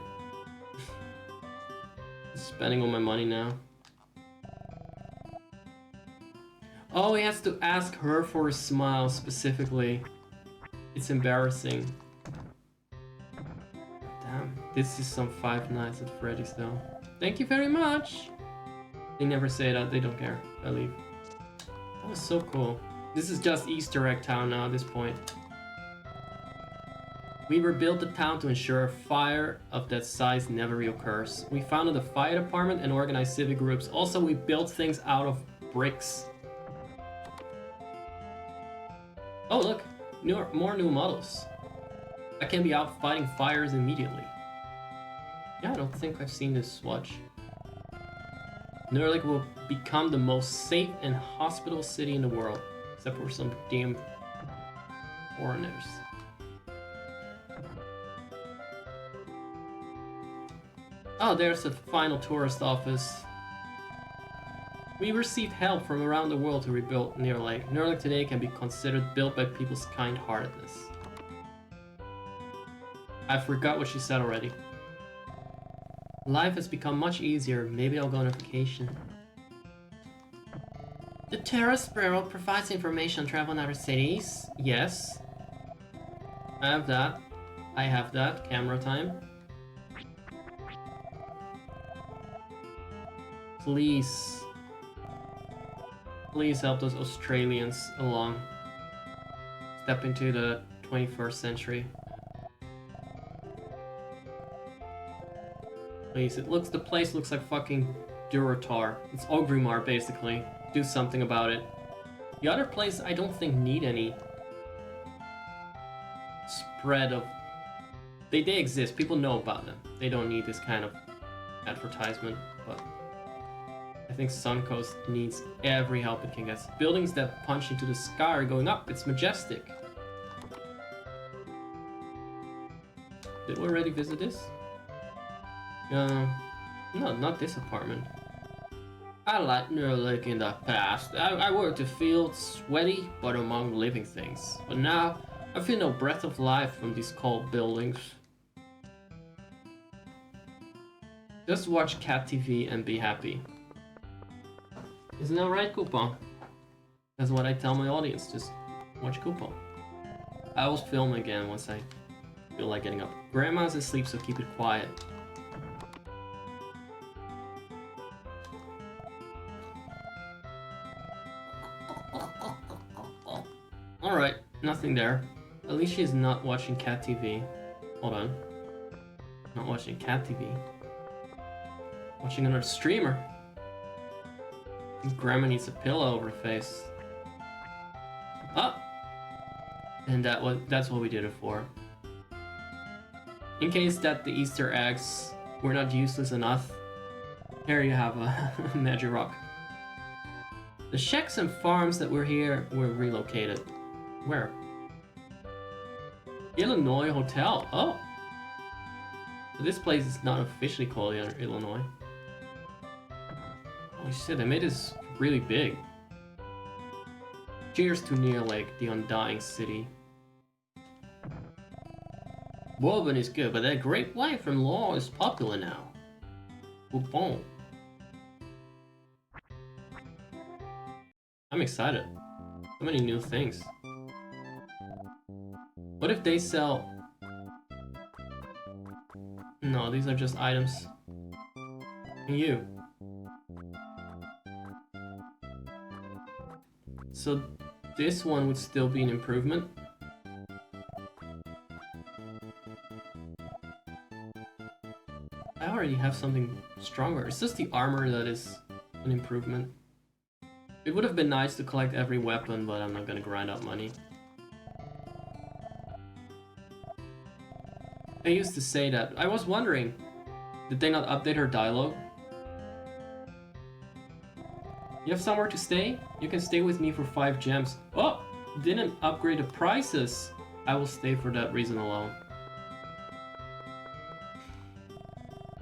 Spending all my money now. Oh, he has to ask her for a smile specifically. It's embarrassing. Damn, this is some Five Nights at Freddy's though. Thank you very much. They never say that, they don't care. I leave. That was so cool. This is just Easter Egg Town now at this point. We rebuilt the town to ensure a fire of that size never reoccurs. We founded a fire department and organized civic groups. Also, we built things out of bricks. Oh look, more new models. I can be out fighting fires immediately. Yeah, I don't think I've seen this swatch. Nurlik will become the most safe and hospitable city in the world. Except for some damn foreigners. Oh, there's the final tourist office. We received help from around the world to rebuild Nurlik. Nurlik today can be considered built by people's kind-heartedness. I forgot what she said already. Life has become much easier. Maybe I'll go on a vacation. The Terra Sparrow provides information on travel in other cities. Yes. I have that. I have that. Camera time. Please. Please help those Australians along. Step into the 21st century. Please, the place looks like fucking Duratar. It's Ogrimmar, basically. Do something about it. The other place, I don't think need any spread of... They exist, people know about them. They don't need this kind of advertisement, but... I think Suncoast needs every help it can get. Buildings that punch into the sky are going up, it's majestic. Did we already visit this? No, not this apartment. I liked Nurlik in the past. I worked the field, sweaty, but among living things. But now, I feel no breath of life from these cold buildings. Just watch Cat TV and be happy. Isn't that right, Coupon? That's what I tell my audience, just watch Coupon. I will film again once I feel like getting up. Grandma's asleep, so keep it quiet. Alright, nothing there. At least she's not watching Cat TV. Hold on. Not watching cat TV. Watching another streamer. I think Grandma needs a pillow over her face. Oh! And that's what we did it for. In case that the Easter eggs were not useless enough, here you have a magic rock. The shacks and farms that were here were relocated. Where? Illinois Hotel. Oh! So this place is not officially called Illinois. Holy shit, they made this really big. Cheers to Near Lake, the undying city. Bourbon is good, but that grape wine from Law is popular now. Bourbon. I'm excited. So many new things. What if they sell... No, these are just items. And you. So this one would still be an improvement. I already have something stronger. It's just the armor that is an improvement. It would have been nice to collect every weapon, but I'm not gonna grind up money. I used to say that. I was wondering, did they not update her dialogue? You have somewhere to stay? You can stay with me for 5 gems. Oh! Didn't upgrade the prices. I will stay for that reason alone.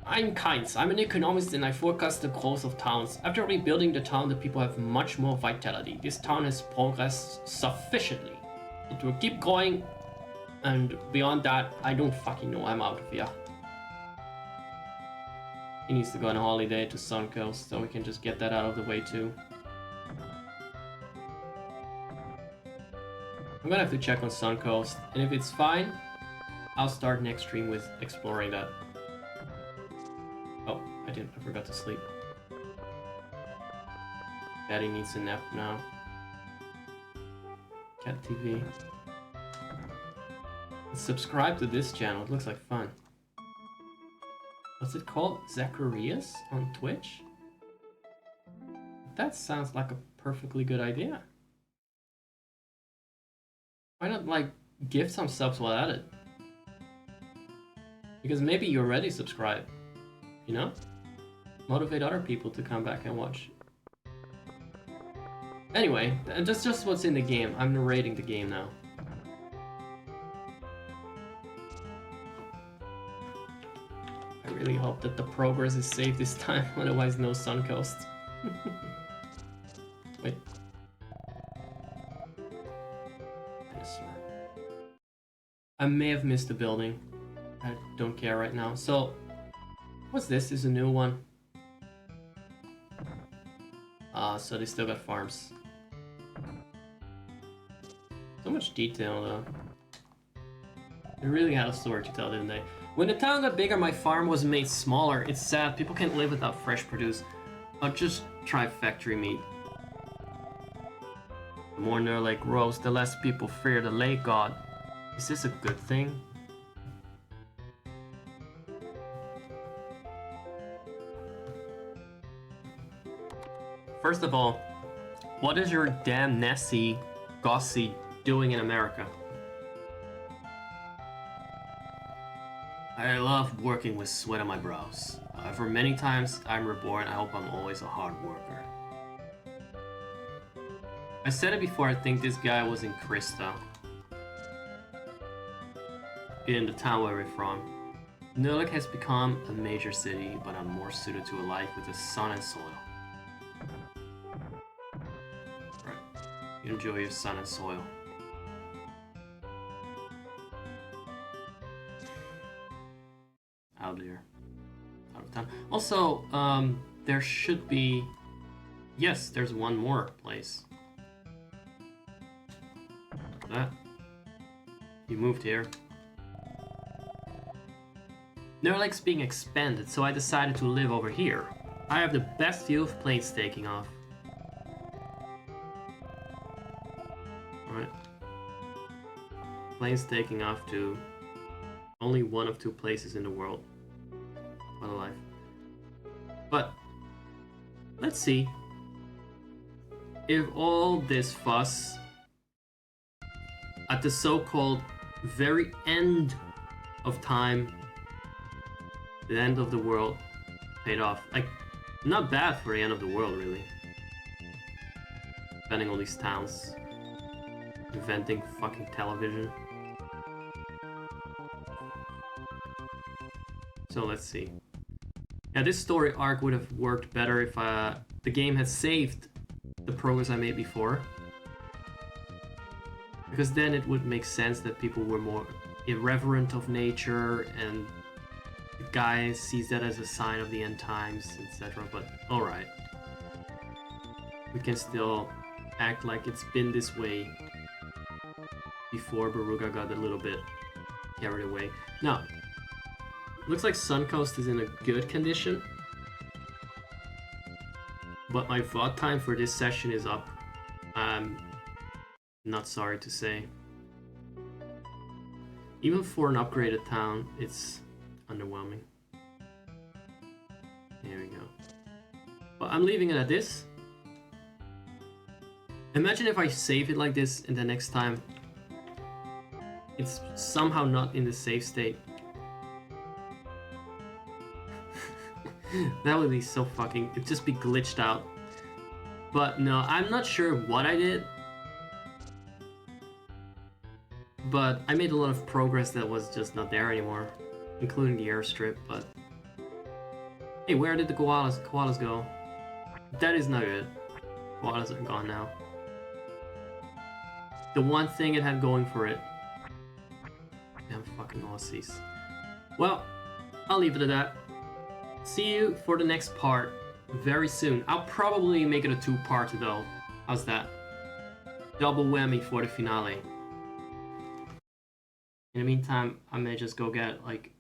I'm Kainz. I'm an economist and I forecast the growth of towns. After rebuilding the town, the people have much more vitality. This town has progressed sufficiently. It will keep growing, and beyond that, I don't fucking know. I'm out of here. He needs to go on a holiday to Suncoast, so we can just get that out of the way too. I'm gonna have to check on Suncoast, and if it's fine, I'll start next stream with exploring that. Oh, I forgot to sleep. Daddy needs a nap now. Cat TV. Subscribe to this channel, it looks like fun. What's it called? Zacharias on Twitch? That sounds like a perfectly good idea. Why not, like, gift some subs while at it? Because maybe you already subscribed, you know? Motivate other people to come back and watch. Anyway, that's just what's in the game. I'm narrating the game now. I really hope that the progress is safe this time, otherwise no Suncoast. Wait. Dinosaur. I may have missed a building. I don't care right now. So, what's this? This is a new one. So they still got farms. So much detail though. They really had a story to tell, didn't they? When the town got bigger, my farm was made smaller. It's sad, people can't live without fresh produce. I'll just try factory meat. The more Near Lake grows, the less people fear the lake god. Is this a good thing? First of all, what is your damn Nessie Gossie doing in America? I love working with sweat on my brows. For many times I'm reborn, I hope I'm always a hard worker. I said it before, I think this guy was in Krista. In the town where we're from. Near Lake has become a major city, but I'm more suited to a life with the sun and soil. Right. You enjoy your sun and soil. Out there. Out of town. Also, there should be... Yes, there's one more place. Look at that. You moved here. Near Lake's being expanded, so I decided to live over here. I have the best view of planes taking off. Alright. Planes taking off to Only one of 2 places in the world. What a life. But let's see if all this fuss at the so-called very end of time, the end of the world, paid off. Like, not bad for the end of the world, really. Spending all these towns, inventing fucking television. So let's see. Yeah, this story arc would have worked better if the game had saved the progress I made before. Because then it would make sense that people were more irreverent of nature and the guy sees that as a sign of the end times, etc. But alright. We can still act like it's been this way before Baruga got a little bit carried away. Now, looks like Suncoast is in a good condition, but my VOD time for this session is up. I'm not sorry to say. Even for an upgraded town, it's underwhelming. Here we go. But I'm leaving it at this. Imagine if I save it like this and the next time it's somehow not in the save state. That would be so fucking... It'd just be glitched out. But no, I'm not sure what I did. But I made a lot of progress that was just not there anymore. Including the airstrip, but... Hey, where did the koalas go? That is not good. Koalas are gone now. The one thing it had going for it. Damn fucking Aussies. Well, I'll leave it at that. See you for the next part very soon. I'll probably make it a 2-part though. How's that? Double whammy for the finale. In the meantime, I may just go get like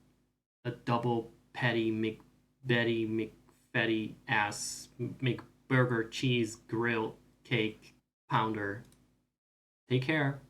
a double petty McBetty McFetty ass McBurger cheese grilled cake pounder. Take care.